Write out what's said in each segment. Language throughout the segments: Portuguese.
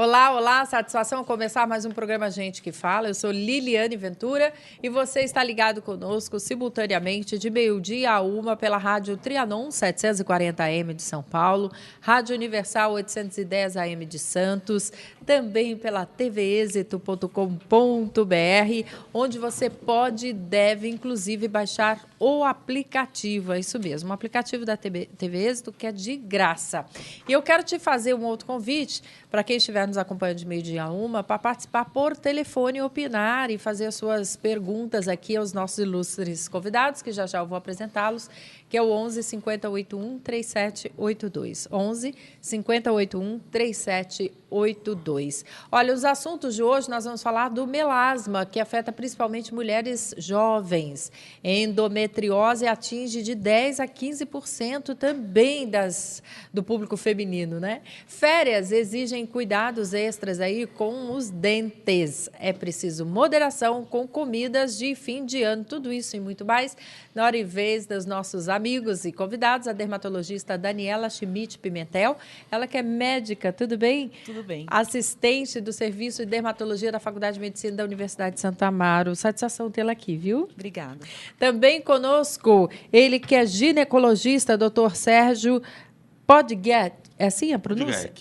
Olá, olá, satisfação começar mais um programa Gente que Fala. Eu sou Liliane Ventura e você está ligado conosco simultaneamente de meio-dia a 1 pela Rádio Trianon 740 AM de São Paulo, Rádio Universal 810 AM de Santos, também pela tvexito.com.br, onde você pode e deve, inclusive, baixar o aplicativo, é isso mesmo, o aplicativo da TV Êxito, que é de graça. E eu quero te fazer um outro convite, para quem estiver nos acompanhando de meio-dia a 1, para participar por telefone, opinar e fazer as suas perguntas aqui aos nossos ilustres convidados, que já eu vou apresentá-los, que é o 11 5081 3782. 11 5081 3782. Olha, os assuntos de hoje nós vamos falar do melasma, que afeta principalmente mulheres jovens. Endometriose atinge de 10% a 15% também do público feminino, né? Férias exigem cuidados extras aí com os dentes. É preciso moderação com comidas de fim de ano. Tudo isso e muito mais na hora e vez dos nossos amigos e convidados, a dermatologista Daniela Schmidt Pimentel. Ela que é médica, tudo bem? Tudo bem. Assistente do Serviço de Dermatologia da Faculdade de Medicina da Universidade de Santo Amaro. Satisfação tê-la aqui, viu? Obrigada. Também conosco, ele que é ginecologista, Dr. Sérgio Podguet. É assim a pronúncia?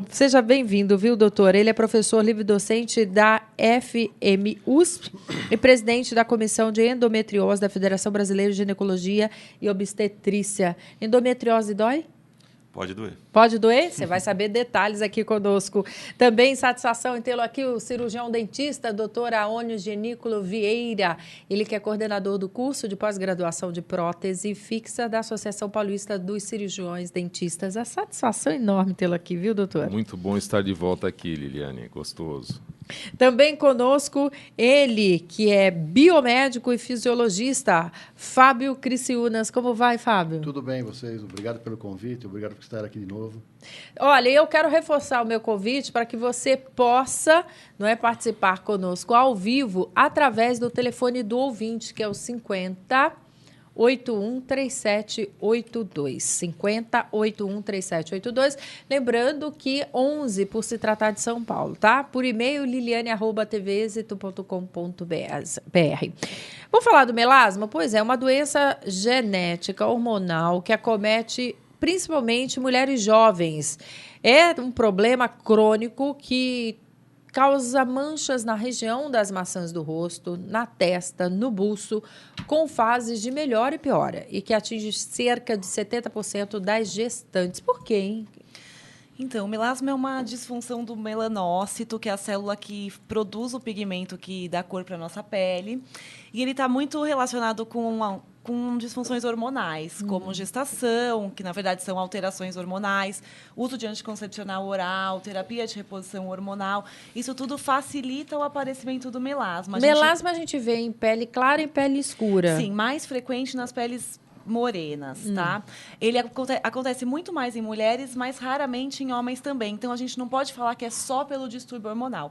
Seja bem-vindo, viu, doutor? Ele é professor livre-docente da FMUSP e presidente da Comissão de Endometriose da Federação Brasileira de Ginecologia e Obstetrícia. Endometriose dói? Pode doer. Pode doer? Você vai saber detalhes aqui conosco. Também satisfação em tê-lo aqui, o cirurgião dentista, doutor Aônio Genículo Vieira. Ele que é coordenador do curso de pós-graduação de prótese fixa da Associação Paulista dos Cirurgiões Dentistas. A satisfação enorme tê-lo aqui, viu, doutor? Muito bom estar de volta aqui, Liliane. Gostoso. Também conosco ele, que é biomédico e fisiologista, Fábio Criciúnas. Como vai, Fábio? Tudo bem, vocês. Obrigado pelo convite, obrigado por estar aqui de novo. Olha, eu quero reforçar o meu convite para que você possa, participar conosco ao vivo através do telefone do ouvinte, que é o 50813782. 50813782. Lembrando que 11 por se tratar de São Paulo, tá? Por e-mail, liliane@tvexito.com.br. Vamos falar do melasma? Pois é, uma doença genética hormonal que acomete principalmente mulheres jovens. É um problema crônico que causa manchas na região das maçãs do rosto, na testa, no buço, com fases de melhora e piora, e que atinge cerca de 70% das gestantes. Por quê, hein? Então, o melasma é uma disfunção do melanócito, que é a célula que produz o pigmento que dá cor para a nossa pele. E ele está muito relacionado com disfunções hormonais, como gestação, que na verdade são alterações hormonais, uso de anticoncepcional oral, terapia de reposição hormonal. Isso tudo facilita o aparecimento do melasma. Melasma a gente vê em pele clara e pele escura. Sim, mais frequente nas peles morenas, tá? Ele acontece muito mais em mulheres, mas raramente em homens também. Então, a gente não pode falar que é só pelo distúrbio hormonal.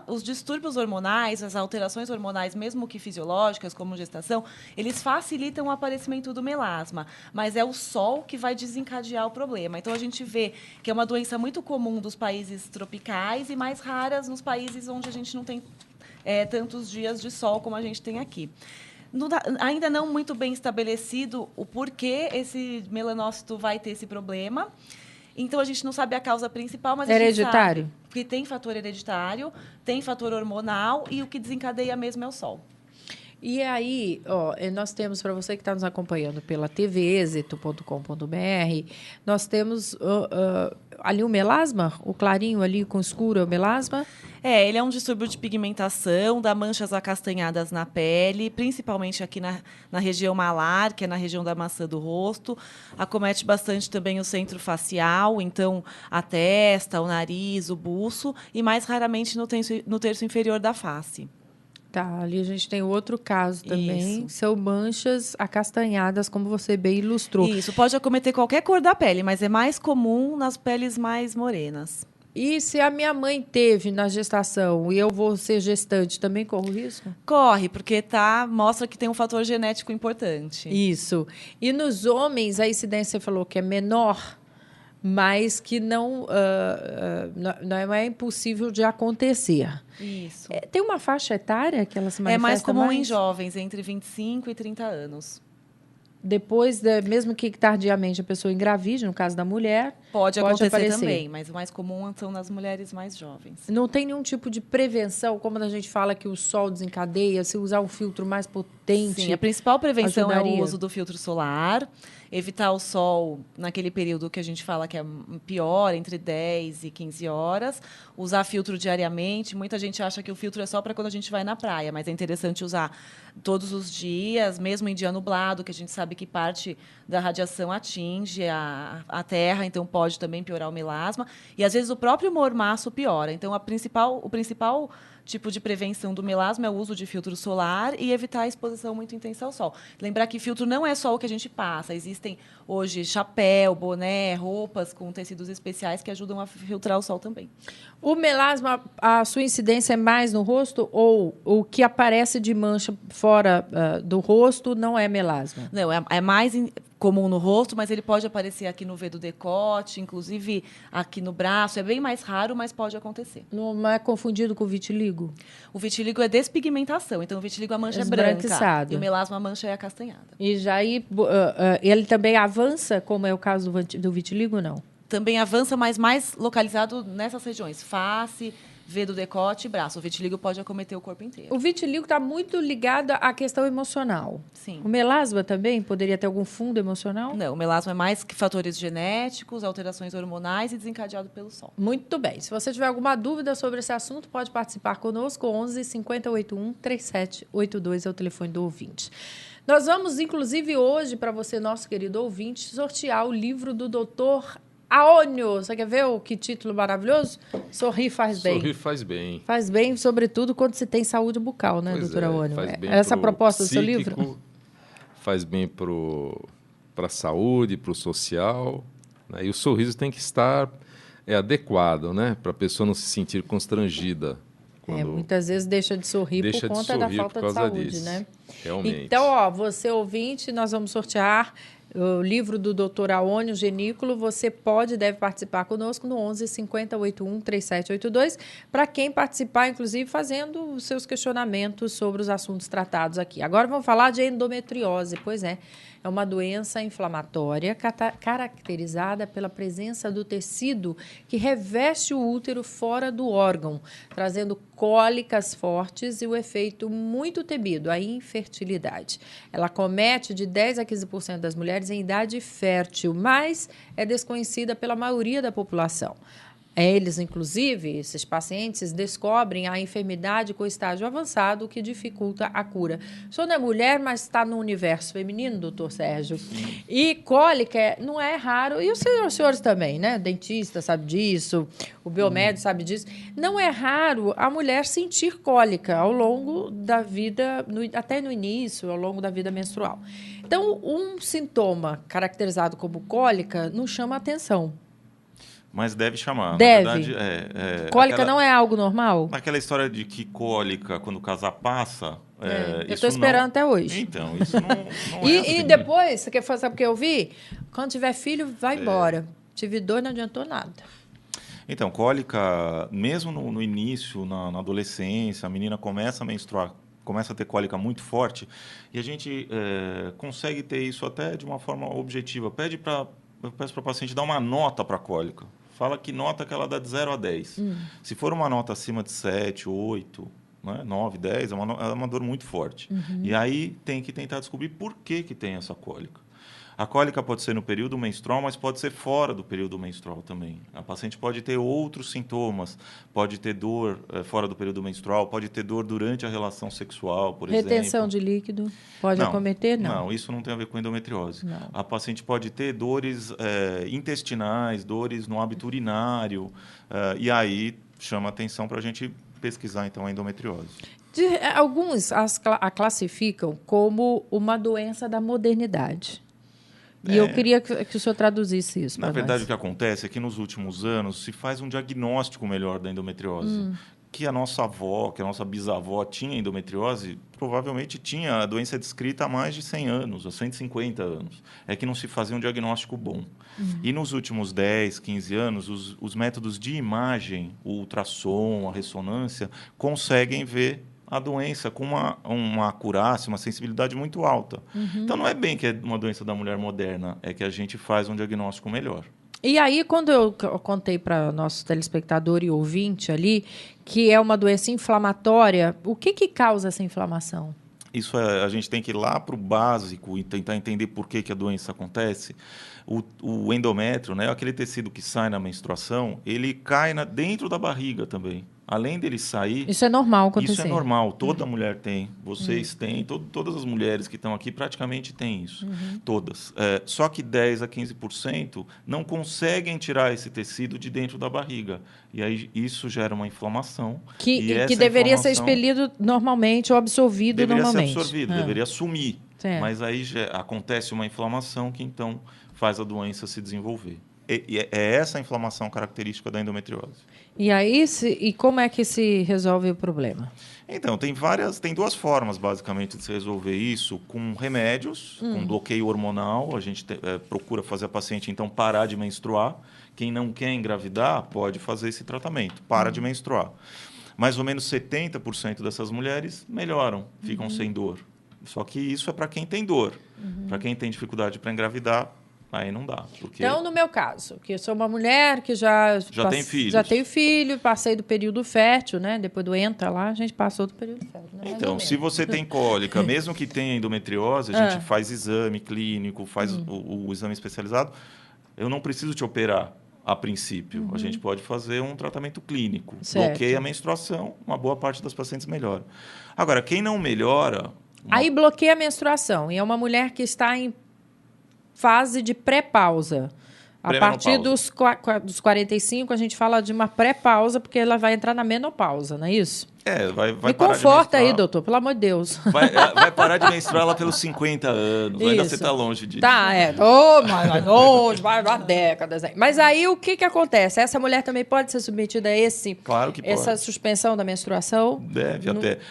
Os distúrbios hormonais, as alterações hormonais, mesmo que fisiológicas, como gestação, eles facilitam o aparecimento do melasma, mas é o sol que vai desencadear o problema. Então, a gente vê que é uma doença muito comum dos países tropicais e mais raras nos países onde a gente não tem tantos dias de sol como a gente tem aqui. Ainda não muito bem estabelecido o porquê esse melanócito vai ter esse problema. Então, a gente não sabe a causa principal, mas hereditário? A gente sabe que tem fator hereditário, tem fator hormonal e o que desencadeia mesmo é o sol. E aí, nós temos, para você que está nos acompanhando pela tvexito.com.br, nós temos ali o melasma, o clarinho ali com escuro é o melasma? Ele é um distúrbio de pigmentação, dá manchas acastanhadas na pele, principalmente aqui na região malar, que é na região da maçã do rosto. Acomete bastante também o centro facial, então a testa, o nariz, o buço, e mais raramente no terço inferior da face. Tá, ali a gente tem outro caso também, Isso. São manchas acastanhadas, como você bem ilustrou. Isso, pode acometer qualquer cor da pele, mas é mais comum nas peles mais morenas. E se a minha mãe teve na gestação e eu vou ser gestante, também corro risco? Corre, porque mostra que tem um fator genético importante. Isso. E nos homens, a incidência, você falou que é menor, mas que não é impossível de acontecer. Isso. Tem uma faixa etária que ela se manifesta É mais comum mais? em jovens, entre 25 e 30 anos. Depois, mesmo que tardiamente a pessoa engravide, no caso da mulher, Pode acontecer aparecer também, mas o mais comum são nas mulheres mais jovens. Não tem nenhum tipo de prevenção, como a gente fala que o sol desencadeia, se usar um filtro mais potente. Sim, a principal prevenção ajudaria. é o uso do filtro solar, evitar o sol naquele período que a gente fala que é pior, entre 10 e 15 horas, usar filtro diariamente. Muita gente acha que o filtro é só para quando a gente vai na praia, mas é interessante usar todos os dias, mesmo em dia nublado, que a gente sabe que parte da radiação atinge a terra, então pode também piorar o melasma. E, às vezes, o próprio mormaço piora. Então, o principal tipo de prevenção do melasma é o uso de filtro solar e evitar a exposição muito intensa ao sol. Lembrar que filtro não é só o que a gente passa. Existem, hoje, chapéu, boné, roupas com tecidos especiais que ajudam a filtrar o sol também. O melasma, a sua incidência é mais no rosto ou o que aparece de mancha fora do rosto não é melasma? Não, é mais comum no rosto, mas ele pode aparecer aqui no V do decote, inclusive aqui no braço. É bem mais raro, mas pode acontecer. Não é confundido com vitiligo? O vitiligo é despigmentação, então o vitiligo a mancha é Esbranquiçado. branca e o melasma a mancha é acastanhada. E já aí, ele também avança, como é o caso do vitiligo, não? Também avança, mas mais localizado nessas regiões, face, V do decote e braço. O vitiligo pode acometer o corpo inteiro. O vitiligo está muito ligado à questão emocional. Sim. O melasma também poderia ter algum fundo emocional? Não, o melasma é mais que fatores genéticos, alterações hormonais e desencadeado pelo sol. Muito bem. Se você tiver alguma dúvida sobre esse assunto, pode participar conosco. 11 5081 3782 é o telefone do ouvinte. Nós vamos, inclusive, hoje, para você, nosso querido ouvinte, sortear o livro do Dr. Aônio. Você quer ver que título maravilhoso? Sorrir faz bem. Sorrir faz bem. Faz bem, sobretudo, quando se tem saúde bucal, né, Pois doutora Aônio? faz bem Essa a pro proposta do seu psíquico, livro? Faz bem para a saúde, para o social. Né? E o sorriso tem que estar adequado, né? Para a pessoa não se sentir constrangida. Muitas vezes deixa de sorrir por conta da falta de saúde, disso, né? Realmente. Então, você ouvinte, nós vamos sortear o livro do Dr. Aônio Genículo. Você deve participar conosco no 11 5081 3782, para quem participar, inclusive, fazendo os seus questionamentos sobre os assuntos tratados aqui. Agora vamos falar de endometriose. Pois é uma doença inflamatória caracterizada pela presença do tecido que reveste o útero fora do órgão, trazendo cólicas fortes e o efeito muito temido, a infertilidade. Ela acomete de 10% a 15% das mulheres em idade fértil, mas é desconhecida pela maioria da população. Eles, inclusive, esses pacientes, descobrem a enfermidade com estágio avançado, o que dificulta a cura. O senhor não é mulher, mas está no universo feminino, doutor Sérgio. E cólica não é raro, e os senhores também, né? O dentista sabe disso, o biomédico sabe disso. Não é raro a mulher sentir cólica ao longo da vida, até no início, ao longo da vida menstrual. Então, um sintoma caracterizado como cólica não chama atenção. Mas deve chamar. Deve. Na verdade, cólica não é algo normal? Aquela história de que cólica, quando o casar passa... eu estou esperando até hoje. Então, isso não é assim. E depois, você quer saber o que eu vi? Quando tiver filho, vai embora. Tive dor, não adiantou nada. Então, cólica, mesmo no início, na adolescência, a menina começa a menstruar, começa a ter cólica muito forte, e a gente consegue ter isso até de uma forma objetiva. Eu peço para a paciente dar uma nota para a cólica. Fala que nota que ela dá de 0 a 10. Se for uma nota acima de 7, 8, né, 9, 10, é uma dor muito forte. E aí tem que tentar descobrir por que tem essa cólica. A cólica pode ser no período menstrual, mas pode ser fora do período menstrual também. A paciente pode ter outros sintomas, pode ter dor fora do período menstrual, pode ter dor durante a relação sexual, por exemplo. Retenção de líquido pode acometer? Não, isso não tem a ver com endometriose. Não. A paciente pode ter dores intestinais, dores no hábito urinário, e aí chama atenção para a gente pesquisar, então, a endometriose. Alguns a classificam como uma doença da modernidade. E eu queria que o senhor traduzisse isso. Na verdade, o que acontece é que nos últimos anos se faz um diagnóstico melhor da endometriose. que a nossa avó, que a nossa bisavó tinha endometriose, provavelmente tinha a doença descrita há mais de 100 anos, há 150 anos. É que não se fazia um diagnóstico bom. E nos últimos 10, 15 anos, os métodos de imagem, o ultrassom, a ressonância, conseguem ver a doença com uma acurácia, uma sensibilidade muito alta. Então, não é bem que é uma doença da mulher moderna, é que a gente faz um diagnóstico melhor. E aí, quando eu contei para nosso telespectador e ouvinte ali que é uma doença inflamatória, o que causa essa inflamação? Isso a gente tem que ir lá para o básico e tentar entender por que a doença acontece. O endométrio, né, aquele tecido que sai na menstruação, ele cai dentro da barriga também. Além dele sair... Isso é normal acontecer? Isso é normal, toda mulher tem. Vocês têm, todas as mulheres que estão aqui praticamente têm isso. Todas. Só que 10% a 15% não conseguem tirar esse tecido de dentro da barriga. E aí isso gera uma inflamação. Que deveria ser expelido normalmente ou absorvido normalmente. Deveria ser absorvido, deveria sumir. Certo. Mas aí acontece uma inflamação que então faz a doença se desenvolver. E é essa a inflamação característica da endometriose. E aí, como é que se resolve o problema? Então, tem duas formas, basicamente, de se resolver isso, com remédios, com bloqueio hormonal. A gente procura fazer a paciente, então, parar de menstruar. Quem não quer engravidar pode fazer esse tratamento, para de menstruar. Mais ou menos 70% dessas mulheres melhoram, ficam sem dor. Só que isso é para quem tem dor. Para quem tem dificuldade para engravidar, aí não dá. Então, no meu caso, que eu sou uma mulher que já tem filhos. Já tenho filho, passei do período fértil, né? Depois do entra lá, a gente passou do período fértil. Né? Então, se você tem cólica, mesmo que tenha endometriose, a gente faz exame clínico, faz o exame especializado. Eu não preciso te operar a princípio. A gente pode fazer um tratamento clínico. Certo. Bloqueia a menstruação, uma boa parte das pacientes melhora. Agora, quem não melhora... Aí bloqueia a menstruação. E é uma mulher que está em fase de pré-pausa. A partir dos 45, a gente fala de uma pré-pausa, porque ela vai entrar na menopausa, não é isso? Vai Me parar conforta de aí, doutor, pelo amor de Deus. Vai parar de menstruar lá pelos 50 anos. Isso. Ainda você está longe disso. Tá, mais longe, vai décadas aí. Mas aí o que acontece? Essa mulher também pode ser submetida a Claro que pode. essa suspensão da menstruação? Deve,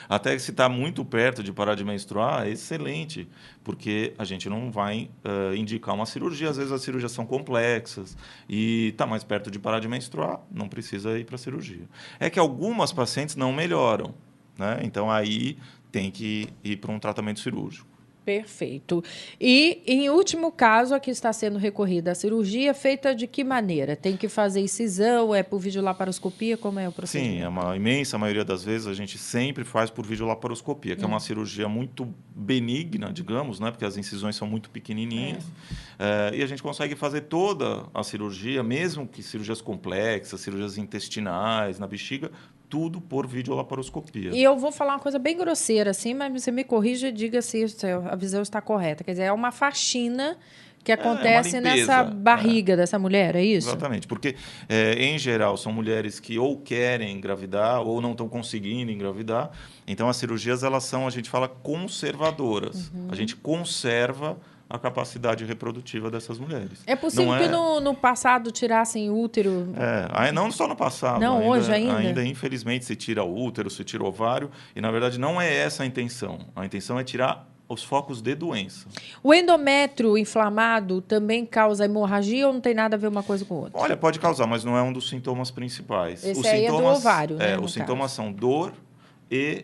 até se está muito perto de parar de menstruar, é excelente, porque a gente não vai indicar uma cirurgia. Às vezes as cirurgias são complexas e está mais perto de parar de menstruar, não precisa ir para a cirurgia. É que algumas pacientes não melhoram, né? Então aí tem que ir para um tratamento cirúrgico. Perfeito. E, em último caso, aqui está sendo recorrida a cirurgia, feita de que maneira? Tem que fazer incisão, por videolaparoscopia? Como é o procedimento? Sim, a imensa maioria das vezes a gente sempre faz por videolaparoscopia, que é uma cirurgia muito benigna, digamos, né? Porque as incisões são muito pequenininhas. E a gente consegue fazer toda a cirurgia, mesmo que cirurgias complexas, cirurgias intestinais, na bexiga, tudo por videolaparoscopia. E eu vou falar uma coisa bem grosseira, assim, mas você me corrija e diga se a visão está correta. Quer dizer, é uma faxina que acontece nessa barriga dessa mulher, é isso? Exatamente, porque, em geral, são mulheres que ou querem engravidar ou não estão conseguindo engravidar. Então, as cirurgias, elas são, a gente fala, conservadoras. A gente conserva a capacidade reprodutiva dessas mulheres. É possível que no passado tirassem útero? Não só no passado. Não, hoje ainda? Ainda, infelizmente, se tira útero, se tira ovário. E, na verdade, não é essa a intenção. A intenção é tirar os focos de doença. O endométrio inflamado também causa hemorragia ou não tem nada a ver uma coisa com outra? Olha, pode causar, mas não é um dos sintomas principais. Esse aí é do ovário, né? Os sintomas são dor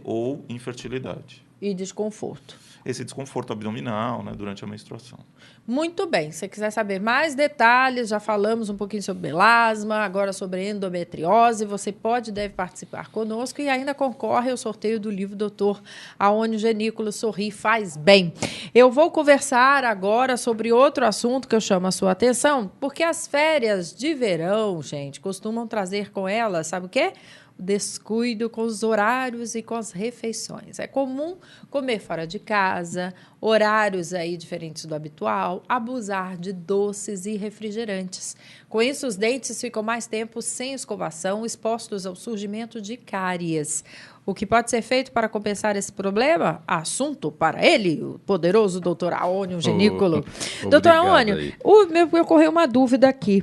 ou infertilidade. E desconforto. Esse desconforto abdominal, né, durante a menstruação. Muito bem. Se você quiser saber mais detalhes, já falamos um pouquinho sobre melasma, agora sobre endometriose, você deve participar conosco e ainda concorre ao sorteio do livro Doutor Aônio Genícola Sorri Faz Bem. Eu vou conversar agora sobre outro assunto que eu chamo a sua atenção, porque as férias de verão, gente, costumam trazer com elas, sabe o quê? Descuido com os horários e com as refeições. É comum comer fora de casa, horários aí diferentes do habitual, abusar de doces e refrigerantes. Com isso, os dentes ficam mais tempo sem escovação, expostos ao surgimento de cáries. O que pode ser feito para compensar esse problema? Assunto para ele, o poderoso doutor Aônio Genícolo. Doutor Aônio, me ocorreu uma dúvida aqui.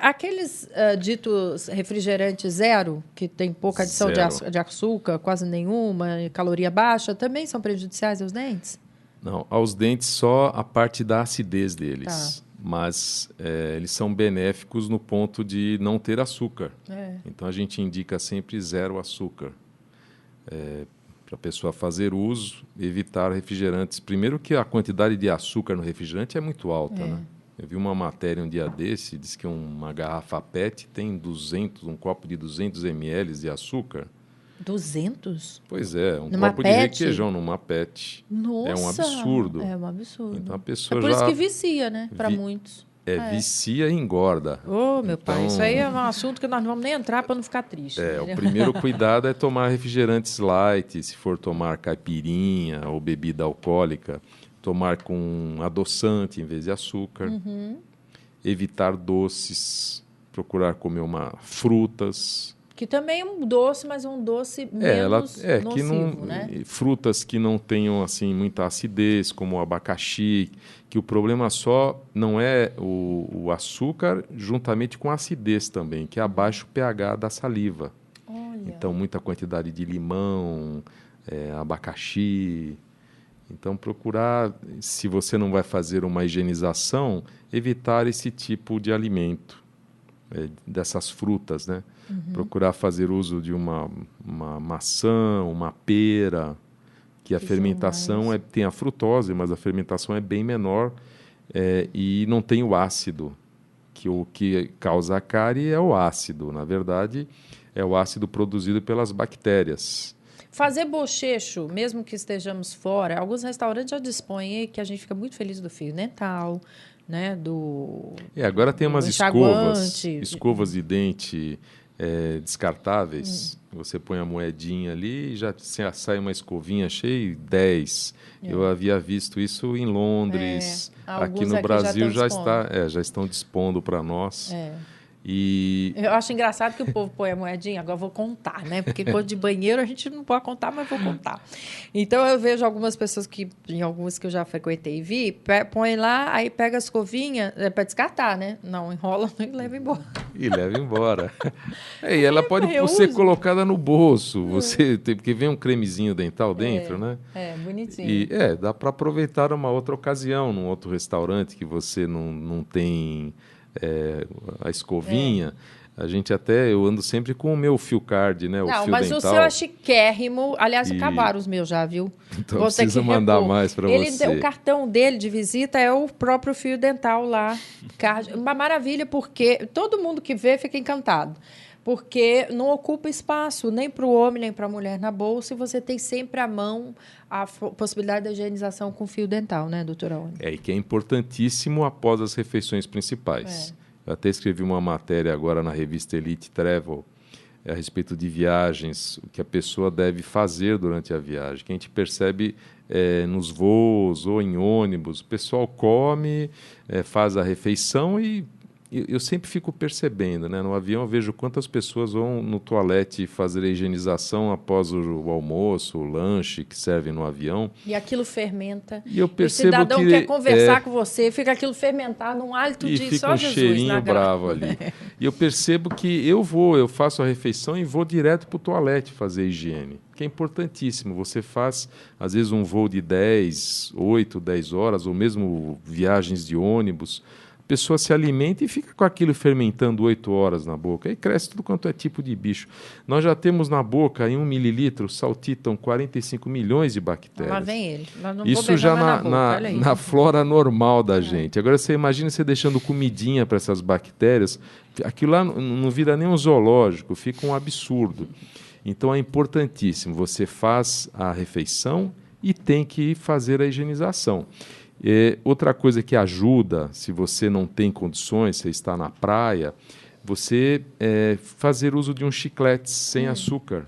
Aqueles ditos refrigerantes zero, que tem pouca adição de açúcar, quase nenhuma, caloria baixa, também são prejudiciais aos dentes? Não, aos dentes só a parte da acidez deles. Tá. Mas eles são benéficos no ponto de não ter açúcar. Então a gente indica sempre 0 açúcar. Para a pessoa fazer uso, evitar refrigerantes. Primeiro que a quantidade de açúcar no refrigerante é muito alta, né? Eu vi uma matéria um dia desse, diz que uma garrafa PET tem um copo de 200 ml de açúcar. 200? Pois é, numa copo PET? de requeijão numa PET. Nossa! É um absurdo. É um absurdo. Então a pessoa por isso que vicia, né? Para muitos. Vicia e engorda. Meu pai, isso aí é um assunto que nós não vamos nem entrar para não ficar triste. O primeiro cuidado é tomar refrigerantes light, se for tomar caipirinha ou bebida alcoólica, tomar com adoçante em vez de açúcar, evitar doces, procurar comer frutas. Que também é um doce, mas é um doce menos nocivo, né? Frutas que não tenham assim muita acidez, como o abacaxi, que o problema só não é o açúcar juntamente com a acidez também, que é abaixo o pH da saliva. Olha. Então, muita quantidade de limão, abacaxi. Então, procurar, se você não vai fazer uma higienização, evitar esse tipo de alimento, dessas frutas, né? Procurar fazer uso de uma maçã, uma pera, que a fermentação tem a frutose, mas a fermentação é bem menor e não tem o ácido, que o que causa a cárie é o ácido. Na verdade, é o ácido produzido pelas bactérias. Fazer bochecho, mesmo que estejamos fora, alguns restaurantes já dispõem que a gente fica muito feliz do fio dental, né? Agora tem umas escovas de dente descartáveis. Você põe a moedinha ali e já sai uma escovinha cheia, 10. Eu havia visto isso em Londres. Aqui no Brasil já estão dispondo para nós. E eu acho engraçado que o povo põe a moedinha, agora eu vou contar, né? Porque coisa de banheiro a gente não pode contar, mas vou contar. Então eu vejo algumas pessoas em algumas que eu já frequentei e vi, põe lá, aí pega a escovinha, para descartar, né? Não, enrola e leva embora. E leva embora. E ela pode ser colocada no bolso, porque vem um cremezinho dental dentro, né? Bonitinho. E dá para aproveitar uma outra ocasião, num outro restaurante que você não tem a escovinha. Eu ando sempre com o meu fio card, né? O fio mas dental. o seu é chiquérrimo. Aliás, acabaram os meus já, viu? Então precisa mandar mais para você. O cartão dele de visita é o próprio fio dental lá. Uma maravilha, porque todo mundo que vê fica encantado. Porque não ocupa espaço nem para o homem, nem para a mulher na bolsa, e você tem sempre à mão a possibilidade da higienização com fio dental, né, doutora Aônio? E que é importantíssimo após as refeições principais. Eu até escrevi uma matéria agora na revista Elite Travel a respeito de viagens, o que a pessoa deve fazer durante a viagem. Que a gente percebe nos voos ou em ônibus, o pessoal come, faz a refeição e eu sempre fico percebendo, né? No avião eu vejo quantas pessoas vão no toalete fazer a higienização após o almoço, o lanche que servem no avião. E aquilo fermenta. E eu percebo o cidadão quer conversar com você, fica aquilo fermentado, um hálito de fica só um Jesus cheirinho bravo ali. E eu percebo que eu faço a refeição e vou direto para o toalete fazer a higiene, que é importantíssimo. Você faz, às vezes, um voo de 8, 10 horas, ou mesmo viagens de ônibus. A pessoa se alimenta e fica com aquilo fermentando 8 horas na boca. Aí cresce tudo quanto é tipo de bicho. Nós já temos na boca, em 1 mililitro, saltitam 45 milhões de bactérias. Lá vem ele. Isso já na flora normal da gente. Agora, você imagina você deixando comidinha para essas bactérias. Aquilo lá não vira nem um zoológico, fica um absurdo. Então, é importantíssimo. Você faz a refeição e tem que fazer a higienização. Outra coisa que ajuda, se você não tem condições, você está na praia, você fazer uso de um chiclete sem açúcar.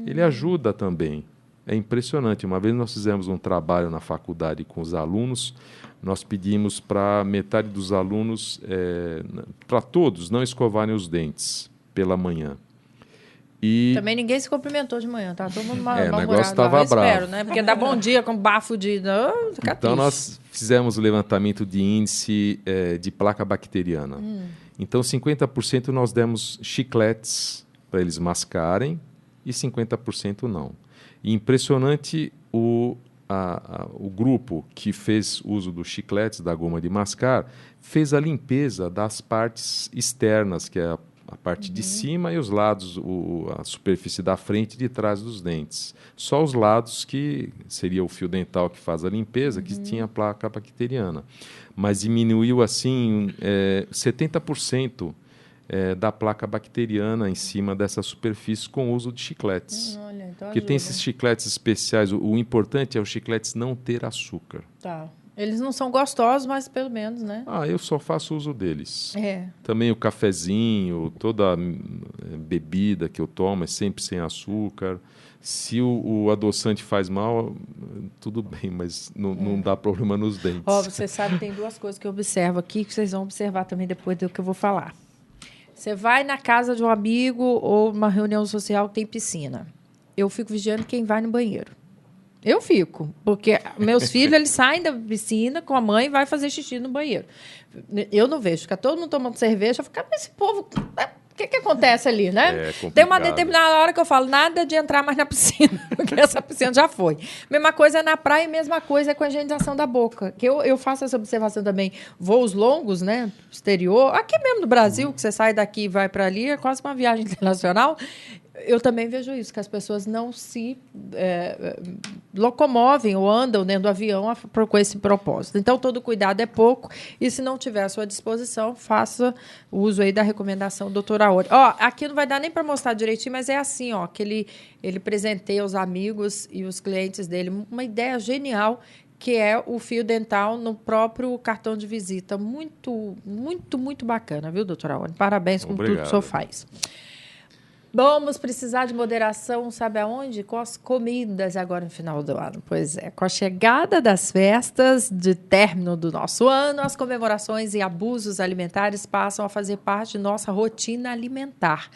Ele ajuda também. É impressionante. Uma vez nós fizemos um trabalho na faculdade com os alunos, nós pedimos para metade dos alunos, para todos, não escovarem os dentes pela manhã. E... Também ninguém se cumprimentou de manhã, tá? Todo mundo o mal-humorado. negócio estava bravo. Espero, né? Porque dá bom dia com bafo de... Então, nós fizemos o levantamento de índice de placa bacteriana. Então, 50% nós demos chicletes para eles mascarem e 50% não. E impressionante o grupo que fez uso dos chicletes, da goma de mascar, fez a limpeza das partes externas, que é a parte de cima e os lados, a superfície da frente e de trás dos dentes. Só os lados, que seria o fio dental que faz a limpeza, que tinha a placa bacteriana. Mas diminuiu, assim, 70% da placa bacteriana em cima dessa superfície com o uso de chicletes. Olha, então porque tem esses chicletes especiais. O importante é os chicletes não ter açúcar. Tá. Eles não são gostosos, mas pelo menos, né? Eu só faço uso deles. Também o cafezinho, toda bebida que eu tomo é sempre sem açúcar. Se o adoçante faz mal, tudo bem, mas não dá problema nos dentes. Você sabe, tem duas coisas que eu observo aqui, que vocês vão observar também depois do que eu vou falar. Você vai na casa de um amigo ou uma reunião social que tem piscina. Eu fico vigiando quem vai no banheiro. Eu fico, porque meus filhos, eles saem da piscina com a mãe e vai fazer xixi no banheiro. Eu não vejo, fica todo mundo tomando cerveja, eu fico, mas esse povo, o que acontece ali, né? Tem uma determinada hora que eu falo, nada de entrar mais na piscina, porque essa piscina já foi. Mesma coisa na praia, mesma coisa com a higienização da boca. Que eu faço essa observação também. Voos longos, né? Exterior, aqui mesmo no Brasil, que você sai daqui e vai para ali, é quase uma viagem internacional. Eu também vejo isso, que as pessoas não se locomovem ou andam dentro do avião com esse propósito. Então, todo cuidado é pouco. E, se não tiver à sua disposição, faça o uso aí da recomendação do Dr. Aori. Aqui não vai dar nem para mostrar direitinho, mas é assim, que ele presenteia os amigos e os clientes dele. Uma ideia genial, que é o fio dental no próprio cartão de visita. Muito, muito, muito bacana, viu, doutora Aori? Parabéns com tudo que o senhor faz. Vamos precisar de moderação, sabe aonde? Com as comidas agora no final do ano. Pois é, com a chegada das festas de término do nosso ano, as comemorações e abusos alimentares passam a fazer parte de nossa rotina alimentar.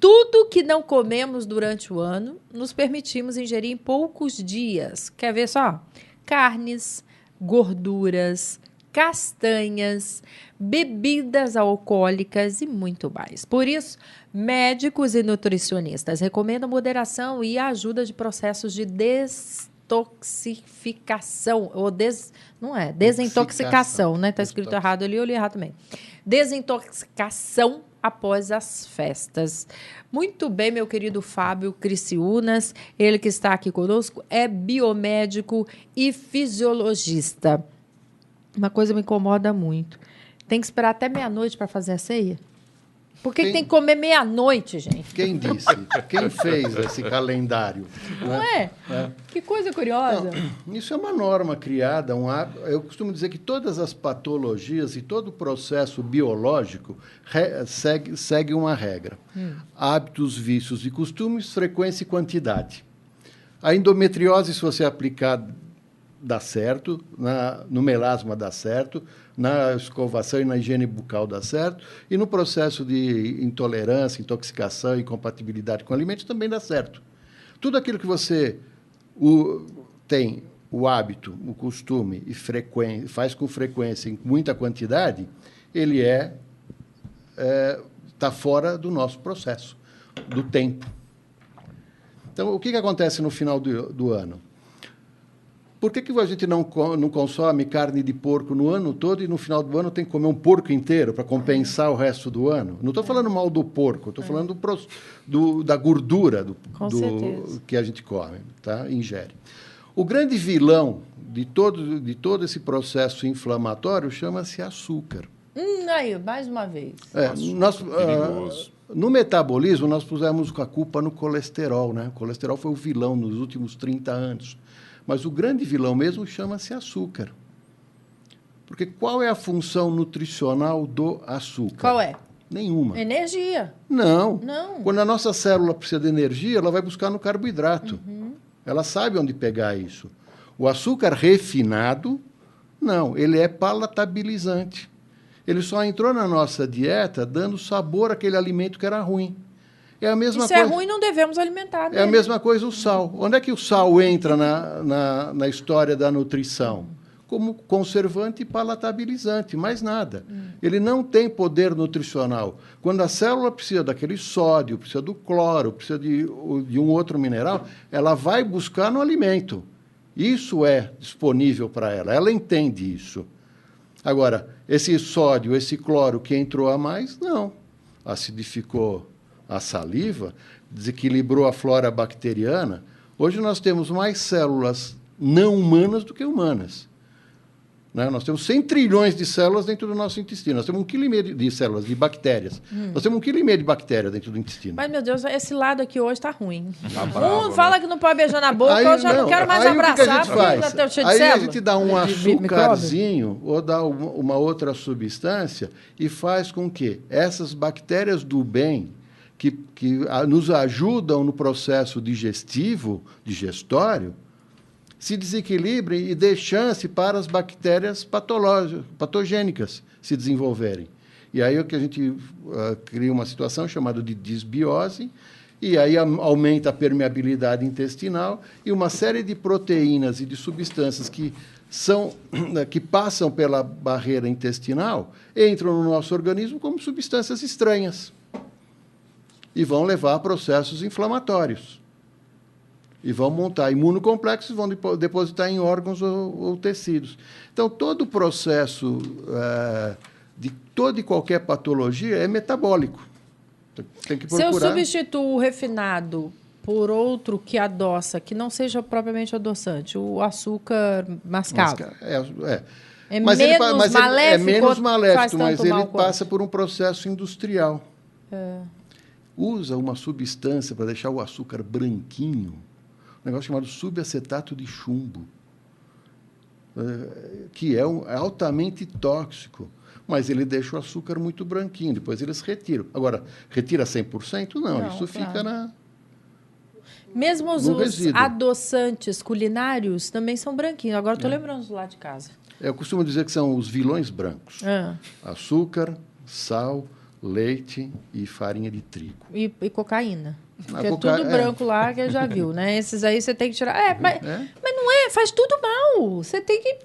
Tudo que não comemos durante o ano, nos permitimos ingerir em poucos dias. Quer ver só? Carnes, gorduras, castanhas, bebidas alcoólicas e muito mais. Por isso, médicos e nutricionistas recomendam moderação e a ajuda de processos de desintoxicação, ou desintoxicação, né? Está escrito errado ali, eu li errado também. Desintoxicação após as festas. Muito bem, meu querido Fábio Criciúnas, ele que está aqui conosco, é biomédico e fisiologista. Uma coisa me incomoda muito. Tem que esperar até meia-noite para fazer a ceia? Por que tem que comer meia-noite, gente? Quem disse? Quem fez esse calendário? Não é? Que coisa curiosa. Não, isso é uma norma criada, eu costumo dizer que todas as patologias e todo o processo biológico segue uma regra. Hábitos, vícios e costumes, frequência e quantidade. A endometriose, se você aplicar, dá certo, no melasma dá certo, na escovação e na higiene bucal dá certo, e no processo de intolerância, intoxicação e incompatibilidade com alimentos também dá certo. Tudo aquilo que você tem o hábito, o costume e faz com frequência, em muita quantidade, ele está fora do nosso processo, do tempo. Então, o que acontece no final do ano? Por que a gente não consome carne de porco no ano todo e no final do ano tem que comer um porco inteiro para compensar o resto do ano? Não estou falando mal do porco, estou falando da gordura que a gente come, tá? Ingere. O grande vilão de todo esse processo inflamatório chama-se açúcar. Aí, mais uma vez. Perigoso. No metabolismo, nós pusemos a culpa no colesterol, né? O colesterol foi o vilão nos últimos 30 anos. Mas o grande vilão mesmo chama-se açúcar. Porque qual é a função nutricional do açúcar? Qual é? Nenhuma. Energia. Não. Não. Quando a nossa célula precisa de energia, ela vai buscar no carboidrato. Ela sabe onde pegar isso. O açúcar refinado, não. Ele é palatabilizante. Ele só entrou na nossa dieta dando sabor àquele alimento que era ruim. É a mesma Isso coisa. é ruim, não devemos alimentar. É a mesma coisa o sal. Onde é que o sal entra na história da nutrição? Como conservante e palatabilizante, mais nada. Ele não tem poder nutricional. Quando a célula precisa daquele sódio, precisa do cloro, precisa de um outro mineral, ela vai buscar no alimento. Isso é disponível para ela. Ela entende isso. Agora, esse sódio, esse cloro que entrou a mais, não. Acidificou a saliva, desequilibrou a flora bacteriana. Hoje nós temos mais células não humanas do que humanas. Né? Nós temos 100 trilhões de células dentro do nosso intestino. Nós temos 1,5 kg de células, de bactérias. Nós temos 1,5 kg de bactéria dentro do intestino. Mas, meu Deus, esse lado aqui hoje está ruim. Tá bravo, Fala que não pode beijar na boca, Aí, eu já não quero mais abraçar, o que a gente faz? já estou cheio de Aí célula. a gente dá um de açúcarzinho ou dá uma outra substância e faz com que essas bactérias do bem, que nos ajudam no processo digestivo, digestório, se desequilibrem e dê chance para as bactérias patogênicas se desenvolverem. E aí é que a gente cria uma situação chamada de disbiose, e aí aumenta a permeabilidade intestinal e uma série de proteínas e de substâncias que passam pela barreira intestinal entram no nosso organismo como substâncias estranhas e vão levar a processos inflamatórios. E vão montar imunocomplexos e vão depositar em órgãos ou tecidos. Então, todo o processo de toda e qualquer patologia é metabólico. Tem que procurar. Se eu substituo o refinado por outro que adoça, que não seja propriamente adoçante, o açúcar mascavo. É Mas maléfico, é menos maléfico, mas ele quanto? passa por um processo industrial. Usa uma substância para deixar o açúcar branquinho, um negócio chamado subacetato de chumbo, que é altamente tóxico, mas ele deixa o açúcar muito branquinho, depois eles retiram. Agora, retira 100%? Não, isso fica na... Mesmo os adoçantes culinários também são branquinhos. Agora estou lembrando do lado de casa. Eu costumo dizer que são os vilões brancos. Açúcar, sal, leite e farinha de trigo. E cocaína. Porque tudo branco lá, que já viu, né? Esses aí você tem que tirar. Mas não é, faz tudo mal. Você tem que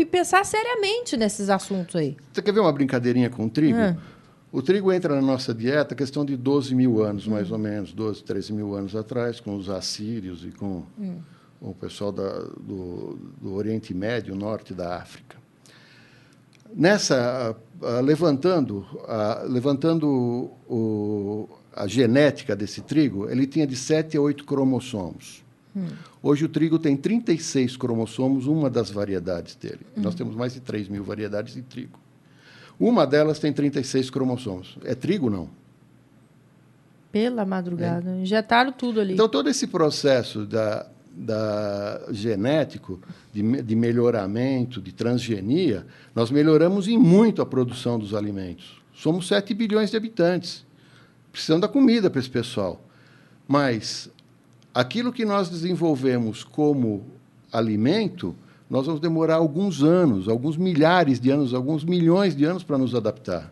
pensar seriamente nesses assuntos aí. Você quer ver uma brincadeirinha com o trigo? O trigo entra na nossa dieta questão de 12 mil anos, mais ou menos, 12, 13 mil anos atrás, com os assírios e com o pessoal do Oriente Médio, norte da África. Levantando a genética desse trigo, ele tinha de 7 a 8 cromossomos. Hoje o trigo tem 36 cromossomos, uma das variedades dele. Nós temos mais de 3 mil variedades de trigo. Uma delas tem 36 cromossomos. É trigo, não? Pela madrugada. Injetaram tudo ali. Então, todo esse processo genético, de melhoramento, de transgenia, nós melhoramos em muito a produção dos alimentos. Somos 7 bilhões de habitantes. Precisamos da comida para esse pessoal. Mas aquilo que nós desenvolvemos como alimento, nós vamos demorar alguns anos, alguns milhares de anos, alguns milhões de anos para nos adaptar.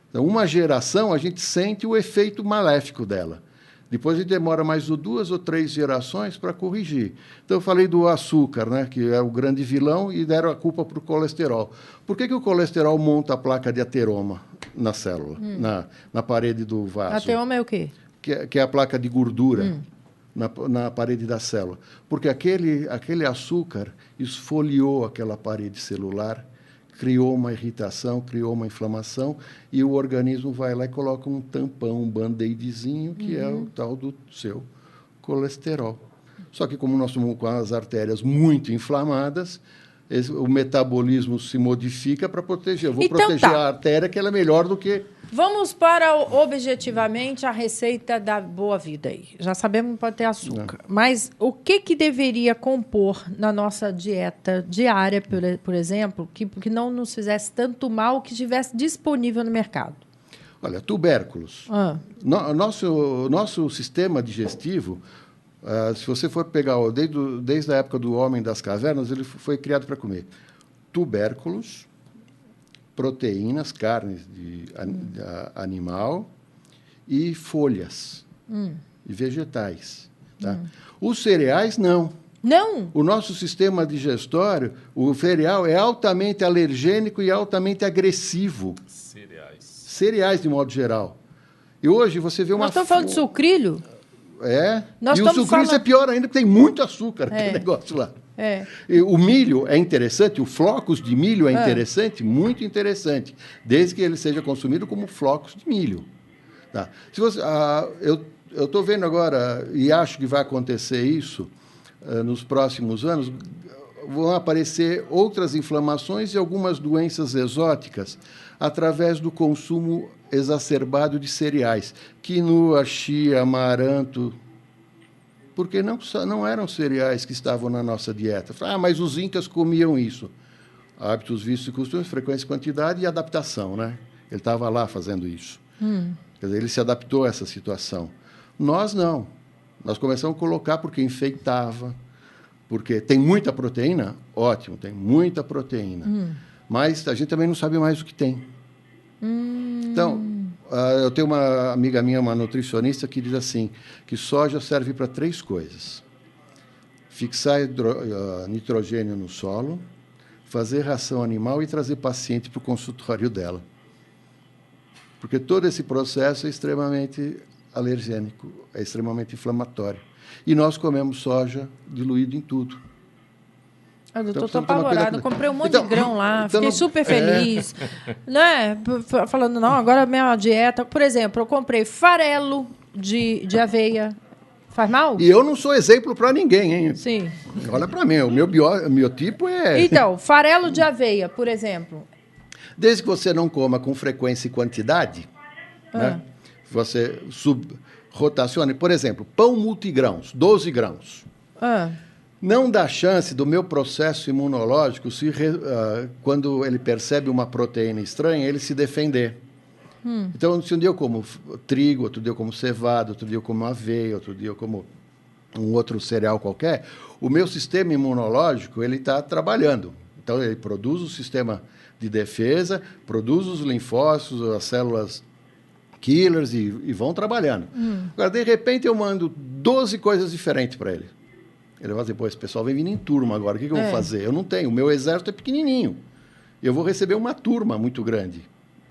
Então, uma geração, a gente sente o efeito maléfico dela. Depois a gente demora mais 2 ou 3 gerações para corrigir. Então, eu falei do açúcar, né, que é o grande vilão, e deram a culpa para o colesterol. Por que o colesterol monta a placa de ateroma na célula, na parede do vaso? Ateroma é o quê? Que é a placa de gordura na parede da célula. Porque aquele açúcar esfoliou aquela parede celular, criou uma irritação, criou uma inflamação, e o organismo vai lá e coloca um tampão, um band-aidzinho, que é o tal do seu colesterol. Só que como nós estamos com as artérias muito inflamadas, o metabolismo se modifica para proteger. Eu vou proteger a artéria, que ela é melhor do que... Vamos para, objetivamente, a receita da boa vida aí. Já sabemos que pode ter açúcar. Mas o que deveria compor na nossa dieta diária, por exemplo, que não nos fizesse tanto mal, que estivesse disponível no mercado? Olha, tubérculos. Nosso sistema digestivo, se você for pegar desde a época do homem das cavernas, ele foi criado para comer tubérculos, proteínas, carnes de animal e folhas e vegetais. Tá? Os cereais, não. Não? O nosso sistema digestório, o cereal, é altamente alergênico e altamente agressivo. Cereais, de modo geral. E hoje você vê uma... Nós estamos falando de sucrilho? É. Nós e o sucrilho é pior ainda, porque tem muito açúcar, aquele negócio lá. E o milho é interessante, o flocos de milho é interessante, muito interessante, desde que ele seja consumido como flocos de milho. Tá? Se você, eu estou vendo agora, e acho que vai acontecer isso nos próximos anos, vão aparecer outras inflamações e algumas doenças exóticas através do consumo exacerbado de cereais. Quinoa, chia, amaranto, porque não eram cereais que estavam na nossa dieta. Mas os incas comiam isso. Hábitos, vícios e costumes, frequência, quantidade e adaptação, né? Ele estava lá fazendo isso. Quer dizer, ele se adaptou a essa situação. Nós não. Nós começamos a colocar porque enfeitava, porque tem muita proteína, ótimo, tem muita proteína. Mas a gente também não sabe mais o que tem. Então, eu tenho uma amiga minha, uma nutricionista, que diz assim, que soja serve para 3 coisas. Fixar nitrogênio no solo, fazer ração animal e trazer paciente para o consultório dela. Porque todo esse processo é extremamente alergênico, é extremamente inflamatório. E nós comemos soja diluído em tudo. Doutor, estou apavorada. Comprei um monte de grão lá, fiquei super feliz. Né? Falando, não, agora a minha dieta... Por exemplo, eu comprei farelo de aveia. Faz mal? E eu não sou exemplo para ninguém, hein? Sim. Olha para mim, o meu biotipo é... Então, farelo de aveia, por exemplo. Desde que você não coma com frequência e quantidade, né? Você rotacione. Por exemplo, pão multigrãos, 12 grãos. Não dá chance do meu processo imunológico, quando ele percebe uma proteína estranha, ele se defender. Então, se um dia eu como trigo, outro dia eu como cevada, outro dia eu como aveia, outro dia eu como um outro cereal qualquer, o meu sistema imunológico ele está trabalhando. Então, ele produz o sistema de defesa, produz os linfócitos, as células killers e vão trabalhando. Agora, de repente, eu mando 12 coisas diferentes para ele. Ele vai dizer, esse pessoal vem vindo em turma agora, o que eu vou fazer? Eu não tenho, o meu exército é pequenininho. Eu vou receber uma turma muito grande,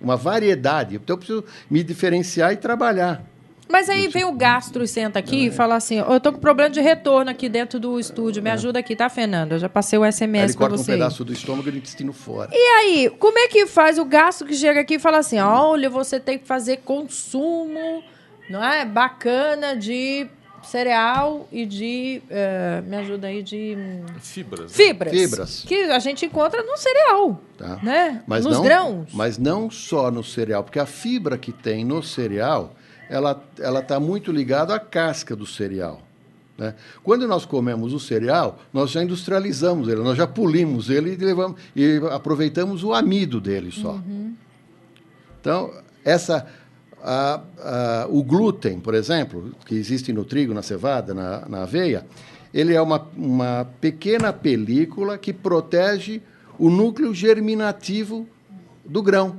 uma variedade. Então, eu preciso me diferenciar e trabalhar. Mas aí vem o gastro e senta aqui e fala assim, eu estou com problema de retorno aqui dentro do estúdio, me ajuda aqui, tá, Fernanda? Eu já passei o SMS para você. Ele corta um pedaço do estômago e do intestino fora. E aí, como é que faz o gastro que chega aqui e fala assim, olha, você tem que fazer consumo, não é, bacana de cereal e de, me ajuda aí, de... Fibras. Que a gente encontra no cereal, né? Mas nos grãos. Mas não só no cereal, porque a fibra que tem no cereal... ela está muito ligada à casca do cereal. Né? Quando nós comemos o cereal, nós já industrializamos ele, nós já polimos ele e aproveitamos o amido dele só. Então, o glúten, por exemplo, que existe no trigo, na cevada, na aveia, ele é uma pequena película que protege o núcleo germinativo do grão.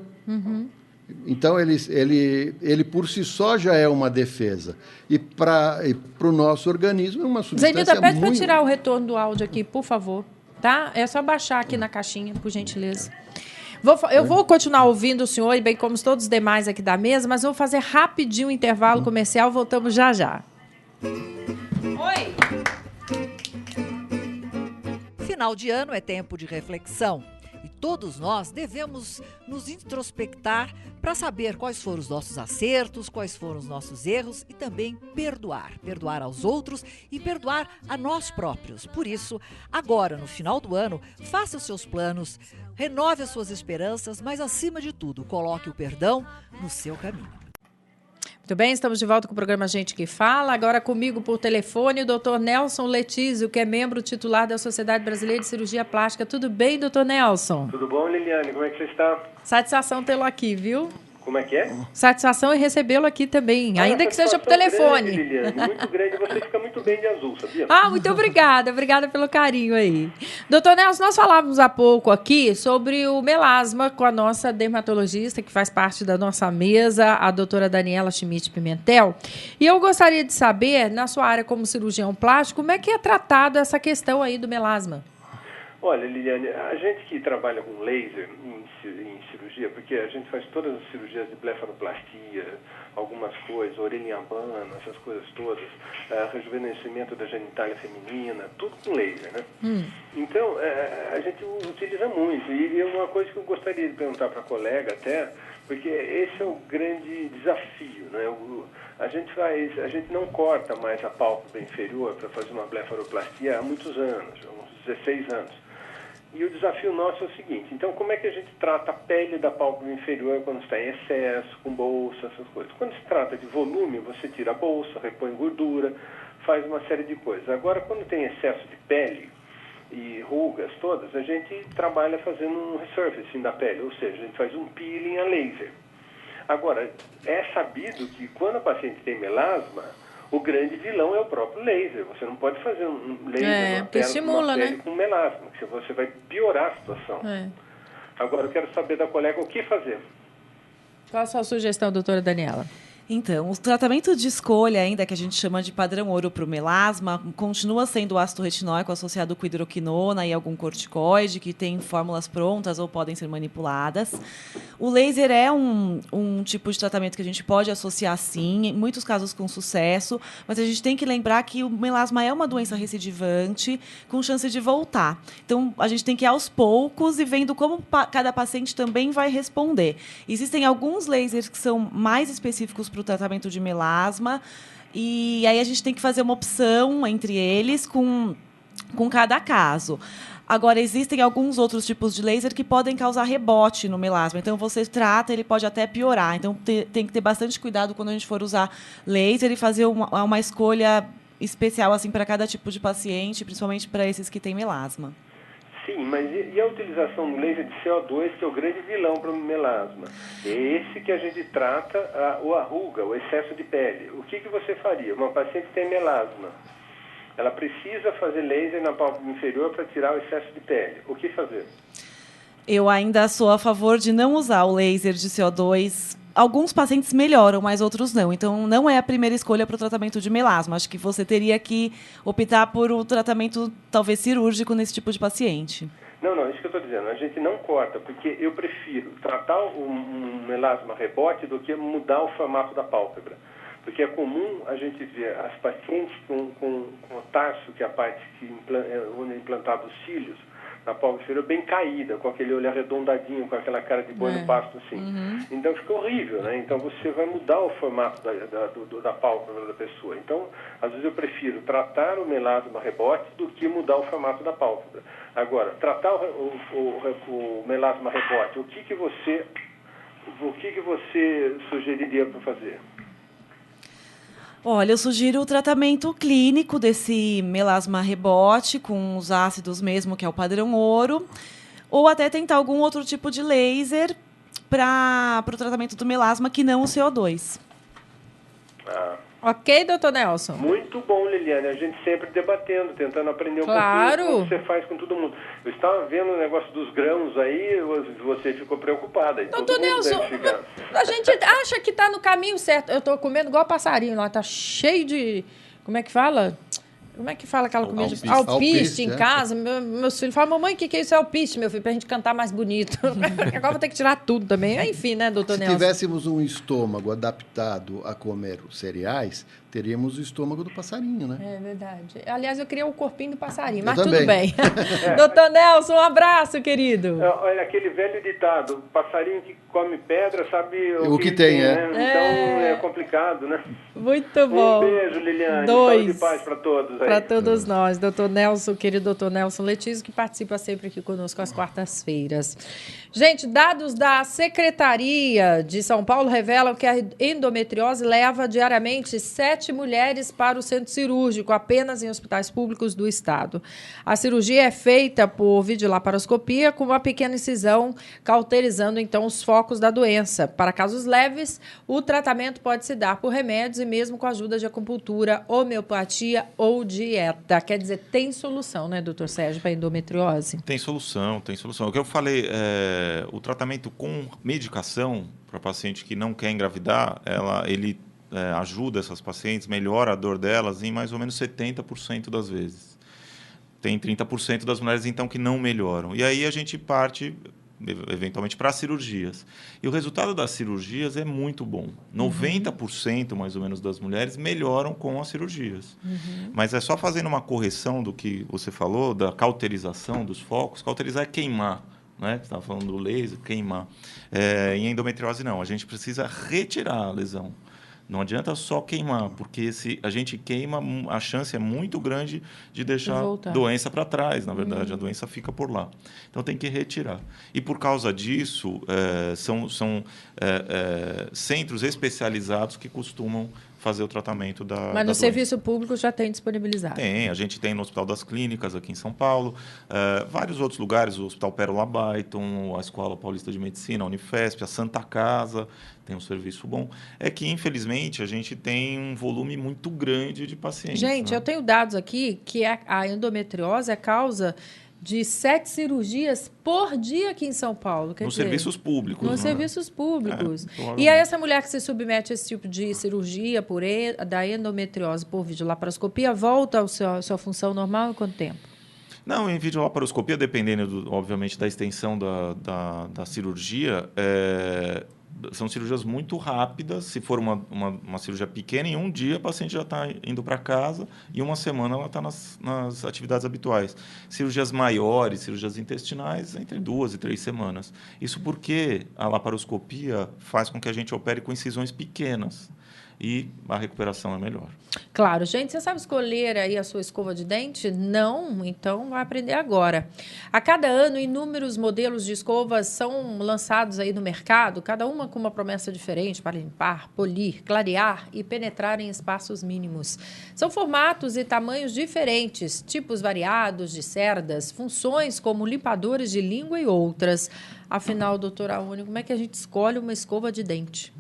Então, ele por si só já é uma defesa. E para o nosso organismo é uma substância Zenilda, pede para tirar o retorno do áudio aqui, por favor. Tá? É só baixar aqui na caixinha, por gentileza. Eu vou continuar ouvindo o senhor, e bem como todos os demais aqui da mesa, mas vou fazer rapidinho um intervalo comercial, voltamos já já. Oi! Final de ano é tempo de reflexão. E todos nós devemos nos introspectar para saber quais foram os nossos acertos, quais foram os nossos erros e também perdoar. Perdoar aos outros e perdoar a nós próprios. Por isso, agora, no final do ano, faça os seus planos, renove as suas esperanças, mas, acima de tudo, coloque o perdão no seu caminho. Muito bem, estamos de volta com o programa Gente que Fala. Agora comigo por telefone o Dr. Nelson Letísio, que é membro titular da Sociedade Brasileira de Cirurgia Plástica. Tudo bem, Dr. Nelson? Tudo bom, Liliane? Como é que você está? Satisfação tê-lo aqui, viu? Como é que é? Satisfação em recebê-lo aqui também, ainda que seja por telefone. Grande, Liliane, muito grande. Você fica muito bem de azul, sabia? Muito obrigada. Obrigada pelo carinho aí. Doutor Nelson, nós falávamos há pouco aqui sobre o melasma com a nossa dermatologista, que faz parte da nossa mesa, a doutora Daniela Schmidt Pimentel. E eu gostaria de saber, na sua área como cirurgião plástico, como é que é tratado essa questão aí do melasma? Olha, Liliane, a gente que trabalha com laser em cirurgia, porque a gente faz todas as cirurgias de blefaroplastia, algumas coisas, orelha em abano, essas coisas todas, rejuvenescimento da genitália feminina, tudo com laser, né? Então, a gente utiliza muito. E é uma coisa que eu gostaria de perguntar para a colega até, porque esse é o grande desafio, né? A gente não corta mais a pálpebra inferior para fazer uma blefaroplastia há muitos anos, uns 16 anos. E o desafio nosso é o seguinte, então como é que a gente trata a pele da pálpebra inferior quando está em excesso, com bolsa, essas coisas? Quando se trata de volume, você tira a bolsa, repõe gordura, faz uma série de coisas. Agora, quando tem excesso de pele e rugas todas, a gente trabalha fazendo um resurfacing da pele, ou seja, a gente faz um peeling a laser. Agora, é sabido que quando a paciente tem melasma, o grande vilão é o próprio laser. Você não pode fazer um laser na pele com melasma, porque você vai piorar a situação. Agora, eu quero saber da colega o que fazer. Qual a sua sugestão, doutora Daniela? Então, o tratamento de escolha ainda, que a gente chama de padrão ouro para o melasma, continua sendo o ácido retinóico associado com hidroquinona e algum corticoide, que tem fórmulas prontas ou podem ser manipuladas. O laser é um tipo de tratamento que a gente pode associar, sim, em muitos casos com sucesso, mas a gente tem que lembrar que o melasma é uma doença recidivante, com chance de voltar. Então, a gente tem que ir aos poucos e vendo como cada paciente também vai responder. Existem alguns lasers que são mais específicos para o tratamento de melasma, e aí a gente tem que fazer uma opção entre eles com cada caso. Agora, existem alguns outros tipos de laser que podem causar rebote no melasma. Então, você trata, ele pode até piorar. Então, tem que ter bastante cuidado quando a gente for usar laser e fazer uma escolha especial assim, para cada tipo de paciente, principalmente para esses que têm melasma. Sim, mas e a utilização do laser de CO2, que é o grande vilão para o melasma? É esse que a gente trata a ruga, o excesso de pele. O que você faria? Uma paciente tem melasma. Ela precisa fazer laser na pálpebra inferior para tirar o excesso de pele. O que fazer? Eu ainda sou a favor de não usar o laser de CO2. Alguns pacientes melhoram, mas outros não. Então, não é a primeira escolha para o tratamento de melasma. Acho que você teria que optar por um tratamento, talvez, cirúrgico nesse tipo de paciente. Não, isso que eu estou dizendo. A gente não corta, porque eu prefiro tratar um melasma rebote do que mudar o formato da pálpebra. Porque é comum a gente ver as pacientes com o tarso, que é a parte onde é implantado os cílios, na pálpebra inferior, bem caída, com aquele olho arredondadinho, com aquela cara de boi no pasto, assim. Então, fica horrível, né? Então, você vai mudar o formato da pálpebra da pessoa. Então, às vezes eu prefiro tratar o melasma rebote do que mudar o formato da pálpebra. Agora, tratar o melasma rebote, o que você sugeriria para fazer? Olha, eu sugiro o tratamento clínico desse melasma rebote com os ácidos mesmo, que é o padrão ouro, ou até tentar algum outro tipo de laser para o tratamento do melasma que não o CO2. Ok, doutor Nelson? Muito bom, Liliane. A gente sempre debatendo, tentando aprender um pouquinho como você faz com todo mundo. Eu estava vendo o negócio dos grãos aí, você ficou preocupada. Doutor Nelson, a gente acha que está no caminho certo. Eu estou comendo igual passarinho lá, está cheio de... Como é que fala? Como é que fala aquela comida? Alpiste em casa. Meus filhos falam, mamãe, o que é isso? É alpiste, meu filho, para a gente cantar mais bonito. Agora vou ter que tirar tudo também. Enfim, né, doutor Nelson? Se tivéssemos um estômago adaptado a comer cereais, teríamos o estômago do passarinho, né? É verdade. Aliás, eu queria o corpinho do passarinho, mas também. Tudo bem. Doutor Nelson, um abraço, querido. Olha, aquele velho ditado, passarinho que come pedra sabe o que tem, né? Então é complicado, né? Muito bom. Um beijo, Liliane. Saúde e paz para todos aí. para todos nós. Doutor Nelson, querido doutor Nelson Letício, que participa sempre aqui conosco às quartas-feiras. Gente, dados da Secretaria de São Paulo revelam que a endometriose leva diariamente 7 mulheres para o centro cirúrgico, apenas em hospitais públicos do estado. A cirurgia é feita por videolaparoscopia com uma pequena incisão, cauterizando então os focos da doença. Para casos leves, o tratamento pode se dar por remédios e mesmo com a ajuda de acupuntura, homeopatia ou dieta. Quer dizer, tem solução, né, doutor Sérgio, para a endometriose? Tem solução, tem solução. O que eu falei, o tratamento com medicação para paciente que não quer engravidar, ele ajuda essas pacientes, melhora a dor delas em mais ou menos 70% das vezes. Tem 30% das mulheres, então, que não melhoram. E aí a gente parte, eventualmente, para cirurgias. E o resultado das cirurgias é muito bom. 90%, mais ou menos, das mulheres melhoram com as cirurgias. Mas é só fazendo uma correção do que você falou, da cauterização dos focos. Cauterizar é queimar. Né? Você estava falando do laser, queimar. Em endometriose, não. A gente precisa retirar a lesão. Não adianta só queimar, porque se a gente queima, a chance é muito grande de deixar a doença para trás, na verdade. A doença fica por lá. Então, tem que retirar. E, por causa disso, são centros especializados que costumam fazer o tratamento da Mas no doença. serviço público já tem disponibilizado? Tem. A gente tem no Hospital das Clínicas, aqui em São Paulo, vários outros lugares, o Hospital Pérola Baiton, a Escola Paulista de Medicina, a Unifesp, a Santa Casa, tem um serviço bom. É que, infelizmente, a gente tem um volume muito grande de pacientes. Gente, né? eu tenho dados aqui que a endometriose é causa de 7 cirurgias por dia aqui em São Paulo. Nos serviços públicos. Nos serviços públicos. E aí essa mulher que se submete a esse tipo de cirurgia da endometriose por videolaparoscopia volta à sua função normal em quanto tempo? Não, em videolaparoscopia, dependendo, obviamente, da extensão da cirurgia, são cirurgias muito rápidas. Se for uma cirurgia pequena, em um dia a paciente já está indo para casa e uma semana ela está nas atividades habituais. Cirurgias maiores, cirurgias intestinais, entre 2 e 3 semanas. Isso porque a laparoscopia faz com que a gente opere com incisões pequenas e a recuperação é melhor. Claro. Gente, você sabe escolher aí a sua escova de dente? Não? Então vai aprender agora. A cada ano, inúmeros modelos de escovas são lançados aí no mercado, cada uma com uma promessa diferente para limpar, polir, clarear e penetrar em espaços mínimos. São formatos e tamanhos diferentes, tipos variados de cerdas, funções como limpadores de língua e outras. Afinal, doutora Aune, como é que a gente escolhe uma escova de dente?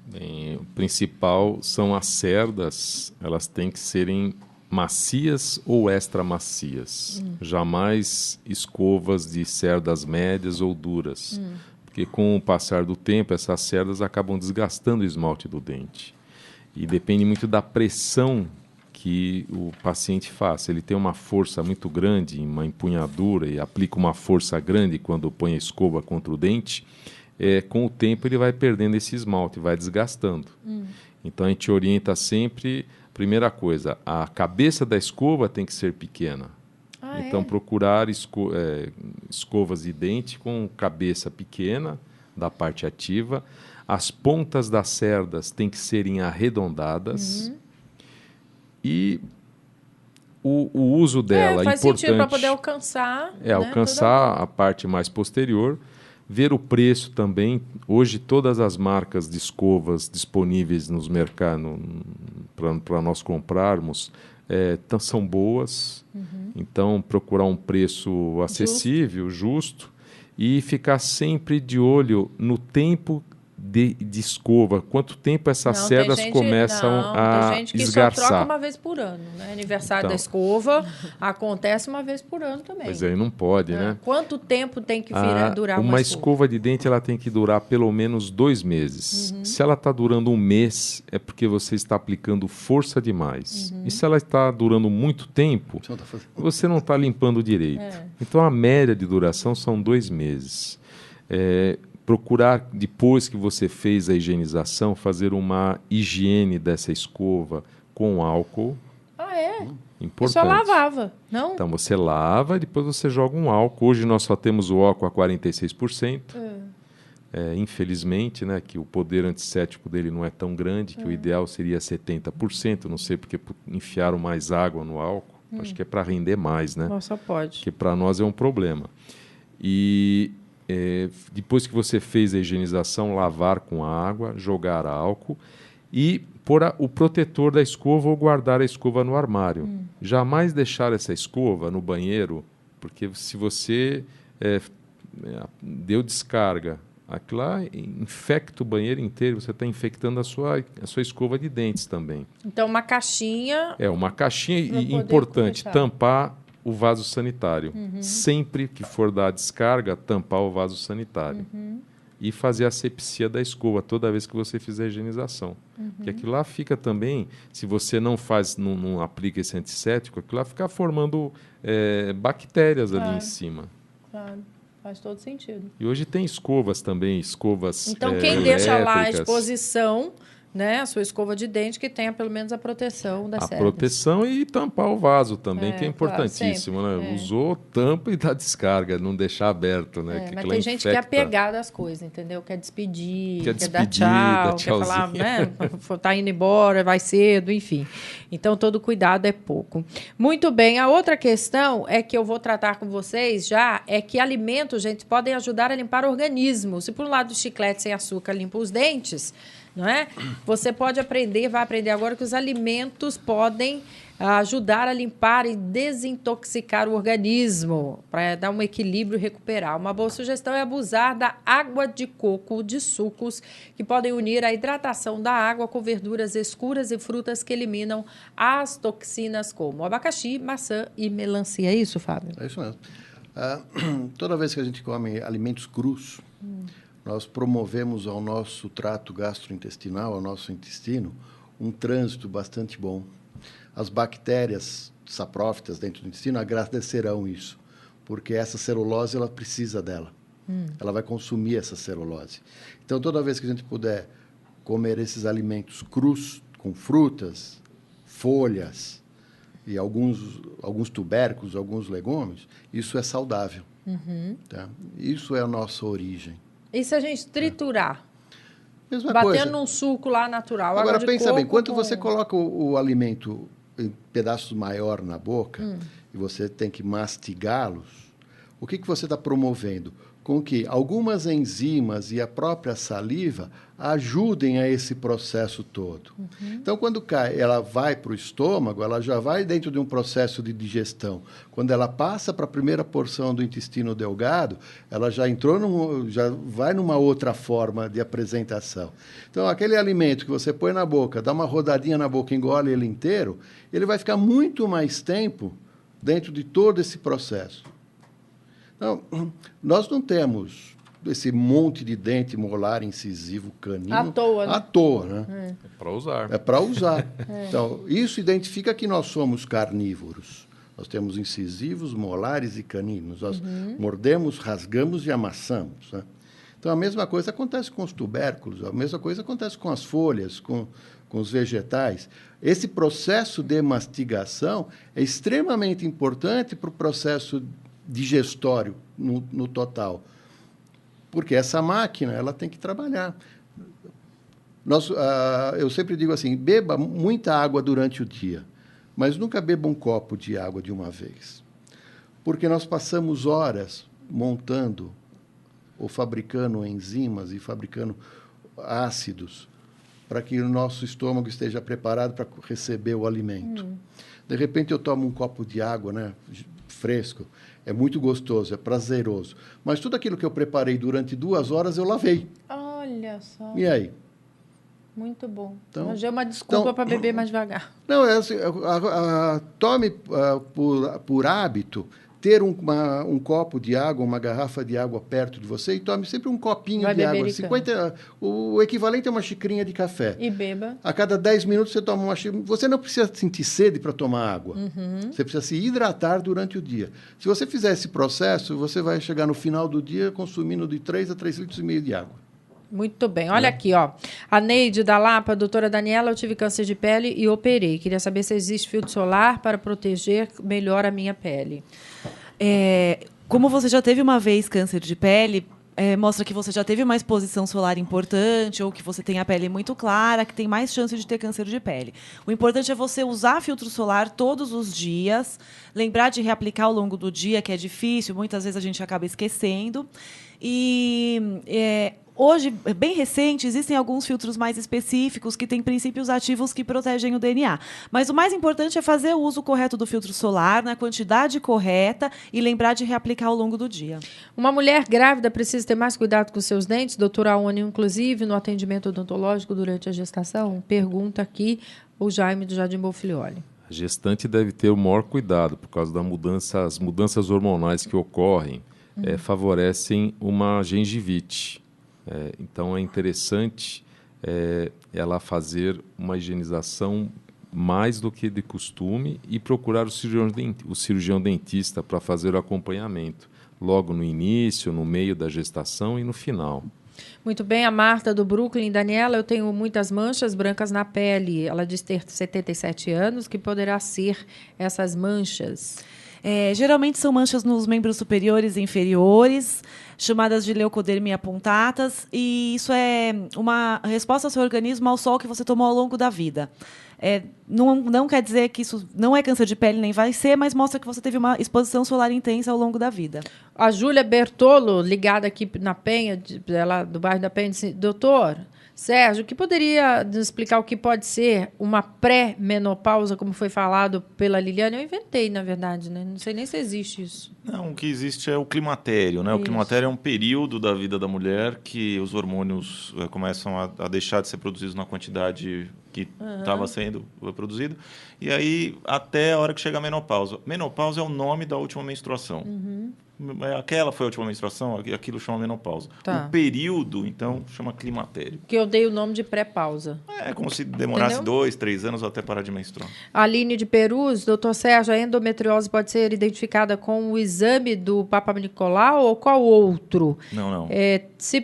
Bem, o principal são as cerdas, elas têm que serem macias ou extra macias. Jamais escovas de cerdas médias ou duras, porque com o passar do tempo essas cerdas acabam desgastando o esmalte do dente. E depende muito da pressão que o paciente faz. Se ele tem uma força muito grande, uma empunhadura e aplica uma força grande quando põe a escova contra o dente, com o tempo ele vai perdendo esse esmalte, vai desgastando. Então a gente orienta sempre, primeira coisa, a cabeça da escova tem que ser pequena. Então procurar escovas de dente com cabeça pequena, da parte ativa. As pontas das cerdas têm que serem arredondadas. E o uso dela é faz importante. Sentido para poder alcançar. Alcançar a parte mais posterior. Ver o preço também. Hoje, todas as marcas de escovas disponíveis nos mercados para nós comprarmos são boas. Então, procurar um preço acessível, justo, e ficar sempre de olho no tempo de escova. Quanto tempo essas cerdas começam a tem gente que esgarçar. Só troca uma vez por ano. Né? Aniversário da escova acontece uma vez por ano também. Pois aí não pode, né? Quanto tempo tem que durar uma escova de dente? Ela tem que durar pelo menos 2 meses. Se ela está durando 1 mês, é porque você está aplicando força demais. E se ela está durando muito tempo, você não está limpando direito. Então a média de duração são 2 meses. Procurar, depois que você fez a higienização, fazer uma higiene dessa escova com álcool. Importante. Só lavava, não? Então você lava e depois você joga um álcool. Hoje nós só temos o álcool a 46%. infelizmente, né, que o poder antisséptico dele não é tão grande, que o ideal seria 70%, não sei porque enfiaram mais água no álcool, acho que é para render mais, né? Só pode. Que para nós é um problema. E depois que você fez a higienização, lavar com água, jogar álcool e pôr o protetor da escova ou guardar a escova no armário. Jamais deixar essa escova no banheiro, porque se você deu descarga, aquilo lá infecta o banheiro inteiro, você está infectando a sua escova de dentes também. Então, uma caixinha... uma caixinha e importante, tampar o vaso sanitário. Sempre que for dar a descarga, tampar o vaso sanitário. E fazer a asepsia da escova toda vez que você fizer a higienização. Porque aquilo lá fica também, se você não aplica esse antisséptico, aquilo lá fica formando bactérias ali em cima. Claro. Faz todo sentido. E hoje tem escovas também, Então, quem deixa lá à exposição, né, a sua escova de dente, que tenha pelo menos a proteção das cerdas. A proteção e tampar o vaso também, que é importantíssimo. Claro, né? Usou, tampa e dá descarga, não deixar aberto. Né? Mas tem gente que é apegada às coisas, entendeu? Quer despedir, quer dar tchau, dá quer falar, né? Tá indo embora, vai cedo, enfim. Então, todo cuidado é pouco. Muito bem. A outra questão é que eu vou tratar com vocês já, é que alimentos, gente, podem ajudar a limpar o organismo. Se, por um lado, o chiclete sem açúcar limpa os dentes, não é? Você vai aprender agora que os alimentos podem ajudar a limpar e desintoxicar o organismo, para dar um equilíbrio e recuperar. Uma boa sugestão é abusar da água de coco, de sucos, que podem unir a hidratação da água com verduras escuras e frutas que eliminam as toxinas como abacaxi, maçã e melancia. É isso, Fábio? É isso mesmo. Toda vez que a gente come alimentos crus, nós promovemos ao nosso trato gastrointestinal, ao nosso intestino, um trânsito bastante bom. As bactérias saprófitas dentro do intestino agradecerão isso, porque essa celulose ela precisa dela. Ela vai consumir essa celulose. Então, toda vez que a gente puder comer esses alimentos crus, com frutas, folhas e alguns tubérculos, alguns legumes, isso é saudável. Tá? Isso é a nossa origem. E se a gente triturar? Mesma Batendo coisa. num suco lá natural. Agora, água de pensa coco bem, quando você coloca o alimento em pedaços maior na boca e você tem que mastigá-los, o que você está promovendo? Com que algumas enzimas e a própria saliva ajudem a esse processo todo. Então, quando ela vai para o estômago, ela já vai dentro de um processo de digestão. Quando ela passa para a primeira porção do intestino delgado, ela já já vai numa outra forma de apresentação. Então, aquele alimento que você põe na boca, dá uma rodadinha na boca, engole ele inteiro, ele vai ficar muito mais tempo dentro de todo esse processo. Então, nós não temos esse monte de dente molar, incisivo, canino. À toa, né? À toa, né? É para usar. É para usar. Então, isso identifica que nós somos carnívoros. Nós temos incisivos, molares e caninos. Nós mordemos, rasgamos e amassamos. Né? Então, a mesma coisa acontece com os tubérculos, a mesma coisa acontece com as folhas, com os vegetais. Esse processo de mastigação é extremamente importante para o processo digestório no total, porque essa máquina ela tem que trabalhar. Eu sempre digo assim, beba muita água durante o dia, mas nunca beba um copo de água de uma vez, porque nós passamos horas montando ou fabricando enzimas e fabricando ácidos para que o nosso estômago esteja preparado para receber o alimento. De repente eu tomo um copo de água, né, fresco, é muito gostoso, é prazeroso. Mas tudo aquilo que eu preparei durante 2 horas, eu lavei. Olha só. E aí? Muito bom. Então, já é uma desculpa para beber mais devagar. Não, é assim, tome por hábito ter um copo de água, uma garrafa de água perto de você e tome sempre um copinho de água. 50, o equivalente a uma xicrinha de café. E beba. A cada 10 minutos você toma uma xicrinha. Você não precisa sentir sede para tomar água. Você precisa se hidratar durante o dia. Se você fizer esse processo, você vai chegar no final do dia consumindo de 3 a 3,5 litros de água. Muito bem. Olha aqui, ó. A Neide da Lapa, doutora Daniela, eu tive câncer de pele e operei. Queria saber se existe filtro solar para proteger melhor a minha pele. Como você já teve uma vez câncer de pele, mostra que você já teve uma exposição solar importante ou que você tem a pele muito clara, que tem mais chance de ter câncer de pele. O importante é você usar filtro solar todos os dias, lembrar de reaplicar ao longo do dia, que é difícil, muitas vezes a gente acaba esquecendo. Hoje, bem recente, existem alguns filtros mais específicos que têm princípios ativos que protegem o DNA. Mas o mais importante é fazer o uso correto do filtro solar, na quantidade correta, e lembrar de reaplicar ao longo do dia. Uma mulher grávida precisa ter mais cuidado com seus dentes, doutora Aone, inclusive no atendimento odontológico durante a gestação? Pergunta aqui o Jaime do Jardim Bonfilioli. A gestante deve ter o maior cuidado por causa das mudanças hormonais que ocorrem, favorecem uma gengivite. Então, é interessante ela fazer uma higienização mais do que de costume e procurar o cirurgião dentista para fazer o acompanhamento, logo no início, no meio da gestação e no final. Muito bem, a Marta do Brooklyn. Daniela, eu tenho muitas manchas brancas na pele. Ela diz ter 77 anos. Que poderá ser essas manchas? Geralmente são manchas nos membros superiores e inferiores, chamadas de leucodermia puntatas, e isso é uma resposta do seu organismo ao sol que você tomou ao longo da vida. Não quer dizer que isso não é câncer de pele, nem vai ser, mas mostra que você teve uma exposição solar intensa ao longo da vida. A Júlia Bertolo, ligada aqui na Penha, ela do bairro da Penha, disse: doutor Sérgio, que poderia nos explicar o que pode ser uma pré-menopausa, como foi falado pela Liliane? Eu inventei, na verdade, né? Não sei nem se existe isso. Não, o que existe é o climatério, né? O climatério é um período da vida da mulher que os hormônios começam a deixar de ser produzidos na quantidade que estava sendo produzido, e aí até a hora que chega a menopausa. Menopausa é o nome da última menstruação. Aquela foi a última menstruação, aquilo chama menopausa. O período, então, chama climatério. Que eu dei o nome de pré-pausa. É como se demorasse 2, 3 anos até parar de menstruar. Aline de Perus, doutor Sérgio, a endometriose pode ser identificada com o exame do Papa Nicolau ou qual outro? Não.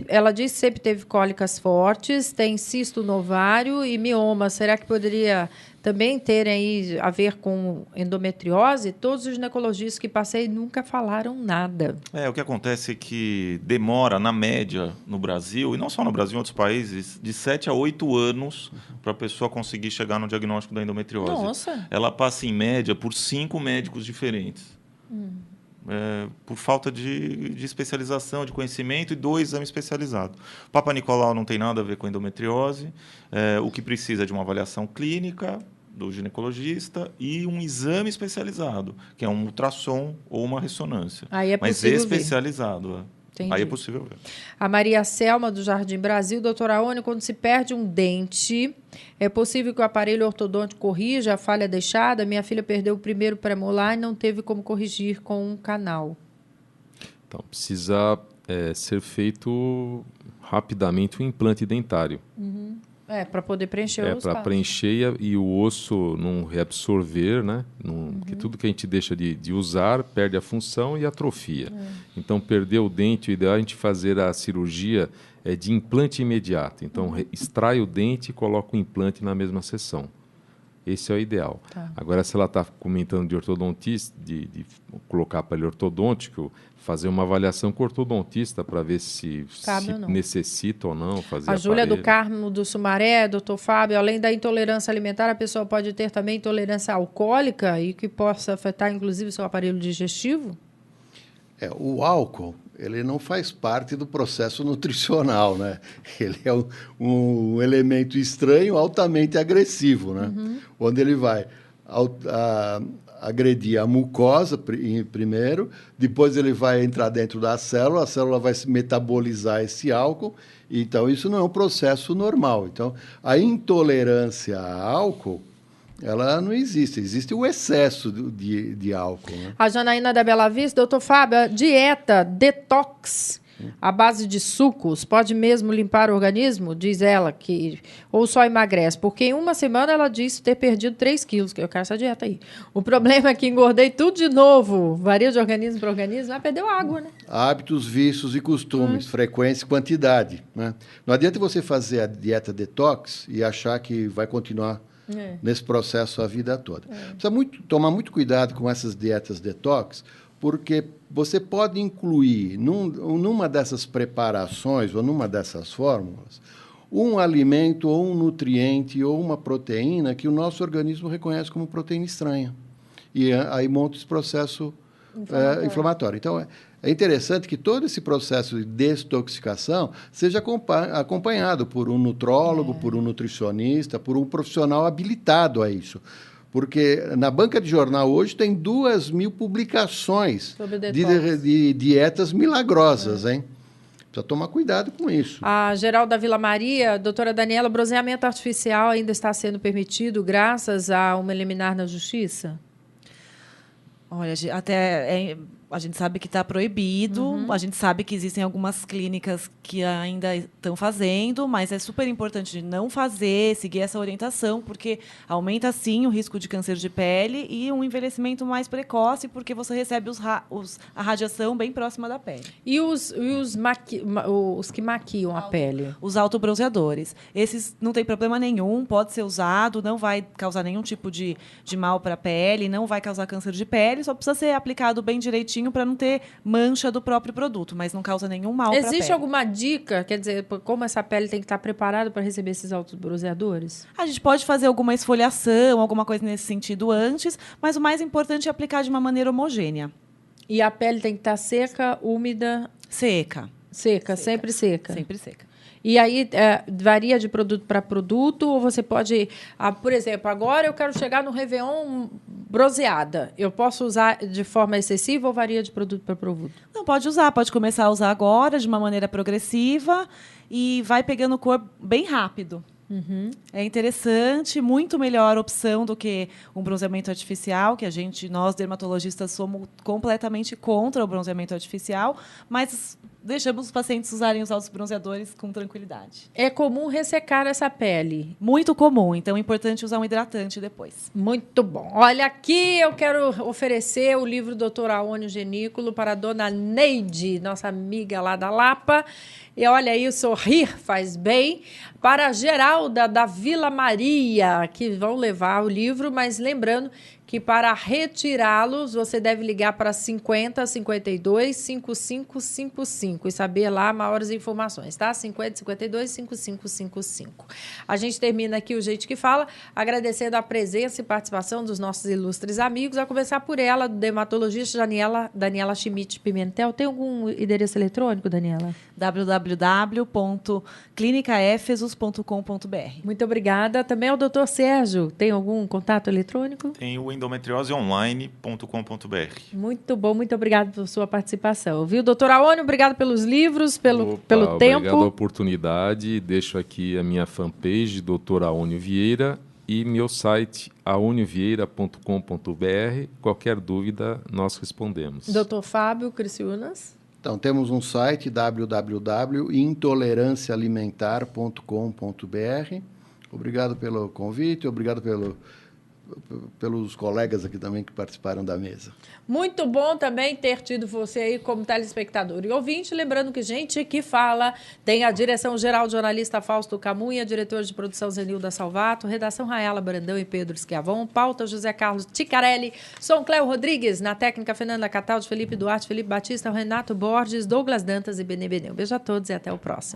Ela disse que sempre teve cólicas fortes, tem cisto no ovário e mioma. Será que poderia também ter aí a ver com endometriose? Todos os ginecologistas que passei nunca falaram nada. O que acontece é que demora, na média, no Brasil, e não só no Brasil, em outros países, de 7 a 8 anos para a pessoa conseguir chegar no diagnóstico da endometriose. Nossa! Ela passa, em média, por 5 médicos diferentes. Por falta de especialização, de conhecimento, e 2 exames especializados. O Papa Nicolau não tem nada a ver com endometriose. O que precisa é de uma avaliação clínica do ginecologista e um exame especializado, que é um ultrassom ou uma ressonância. Aí é mas especializado. Entendi. Aí é possível ver. A Maria Selma, do Jardim Brasil. Doutora Aone, quando se perde um dente, é possível que o aparelho ortodôntico corrija a falha deixada? Minha filha perdeu o primeiro premolar e não teve como corrigir com um canal. Então, precisa ser feito rapidamente um implante dentário. Para poder preencher o espaço. Para preencher e o osso não reabsorver, né? Porque tudo que a gente deixa de usar perde a função e atrofia. Então, perder o dente, o ideal é a gente fazer a cirurgia de implante imediato. Então, extrai o dente e coloca o implante na mesma sessão. Esse é o ideal. Tá. Agora, se ela está comentando de ortodontista, de colocar aparelho ortodôntico, fazer uma avaliação com o ortodontista para ver se necessita ou não fazer A Júlia aparelho. do Carmo do Sumaré, doutor Fábio, além da intolerância alimentar, a pessoa pode ter também intolerância alcoólica e que possa afetar, inclusive, o seu aparelho digestivo? O álcool, ele não faz parte do processo nutricional, né? Ele é um elemento estranho, altamente agressivo, né? Onde ele vai agredir a mucosa primeiro, depois ele vai entrar dentro da célula, a célula vai metabolizar esse álcool, então isso não é um processo normal. Então, a intolerância a álcool, ela não existe. Existe o excesso de álcool. Né? A Janaína da Bela Vista, doutor Fábio, a dieta detox à base de sucos pode mesmo limpar o organismo? Diz ela, ou só emagrece? Porque em uma semana ela disse ter perdido 3 quilos. Eu quero essa dieta aí. O problema é que engordei tudo de novo. Varia de organismo para organismo, mas perdeu água, né? Hábitos, vícios e costumes, frequência e quantidade. Né? Não adianta você fazer a dieta detox e achar que vai continuar nesse processo a vida toda. Precisa tomar muito cuidado com essas dietas detox, porque você pode incluir numa dessas preparações ou numa dessas fórmulas um alimento ou um nutriente ou uma proteína que o nosso organismo reconhece como proteína estranha. E aí monta esse processo inflamatório. Então, é interessante que todo esse processo de desintoxicação seja acompanhado por um nutrólogo, por um nutricionista, por um profissional habilitado a isso. Porque na banca de jornal hoje tem 2.000 publicações de dietas milagrosas, hein? Precisa tomar cuidado com isso. A Geralda Vila Maria, doutora Daniela, o bronzeamento artificial ainda está sendo permitido graças a uma liminar na Justiça? Olha, a gente sabe que está proibido, a gente sabe que existem algumas clínicas que ainda estão fazendo, mas é super importante de não fazer, seguir essa orientação, porque aumenta, sim, o risco de câncer de pele e um envelhecimento mais precoce, porque você recebe a radiação bem próxima da pele. E os que maquiam a pele? Os autobronzeadores. Esses não tem problema nenhum, pode ser usado, não vai causar nenhum tipo de mal para a pele, não vai causar câncer de pele, só precisa ser aplicado bem direitinho para não ter mancha do próprio produto, mas não causa nenhum mal para a pele. Existe alguma dica, quer dizer, como essa pele tem que estar preparada para receber esses autobronzeadores? A gente pode fazer alguma esfoliação, alguma coisa nesse sentido antes, mas o mais importante é aplicar de uma maneira homogênea. E a pele tem que estar seca, úmida? Seca. Seca, sempre seca? Sempre seca. E aí, varia de produto para produto? Ou você pode... por exemplo, agora eu quero chegar no Réveillon bronzeada. Eu posso usar de forma excessiva ou varia de produto para produto? Não, pode usar. Pode começar a usar agora, de uma maneira progressiva, e vai pegando cor bem rápido. É interessante, muito melhor opção do que um bronzeamento artificial, que nós dermatologistas somos completamente contra o bronzeamento artificial, mas deixamos os pacientes usarem os autobronzeadores com tranquilidade. É comum ressecar essa pele? Muito comum, então é importante usar um hidratante depois. Muito bom. Olha, aqui eu quero oferecer o livro Dr. Aônio Genículo para a dona Neide, nossa amiga lá da Lapa. E olha aí, o sorrir faz bem. Para a Geralda da Vila Maria, que vão levar o livro, mas lembrando que para retirá-los, você deve ligar para 50 52 5555 e saber lá maiores informações, tá? 50 52 5555. A gente termina aqui o Gente que Fala, agradecendo a presença e participação dos nossos ilustres amigos, a começar por ela, do dermatologista Daniela Schmidt Pimentel. Tem algum endereço eletrônico, Daniela? www.clinicaefesos.com.br. Muito obrigada. Também ao doutor Sérgio. Tem algum contato eletrônico? Tem o endometrioseonline.com.br. Muito bom, muito obrigado por sua participação. Viu, doutor Aônio? Obrigado pelos livros, pelo tempo. Obrigado pela oportunidade. Deixo aqui a minha fanpage, Dr. Aônio Vieira, e meu site, aonivieira.com.br. Qualquer dúvida, nós respondemos. Doutor Fábio Criciúnas. Então, temos um site, www.intoleranciaalimentar.com.br. Obrigado pelo convite, obrigado pelos colegas aqui também que participaram da mesa. Muito bom também ter tido você aí como telespectador e ouvinte. Lembrando que Gente que Fala tem a direção-geral de jornalista Fausto Camunha, diretor de produção Zenilda Salvato, redação Raela Brandão e Pedro Schiavon, pauta José Carlos Ticarelli, Som Cléo Rodrigues, na técnica Fernanda Cataldi, Felipe Duarte, Felipe Batista, Renato Borges, Douglas Dantas e Benê Benê. Um beijo a todos e até o próximo.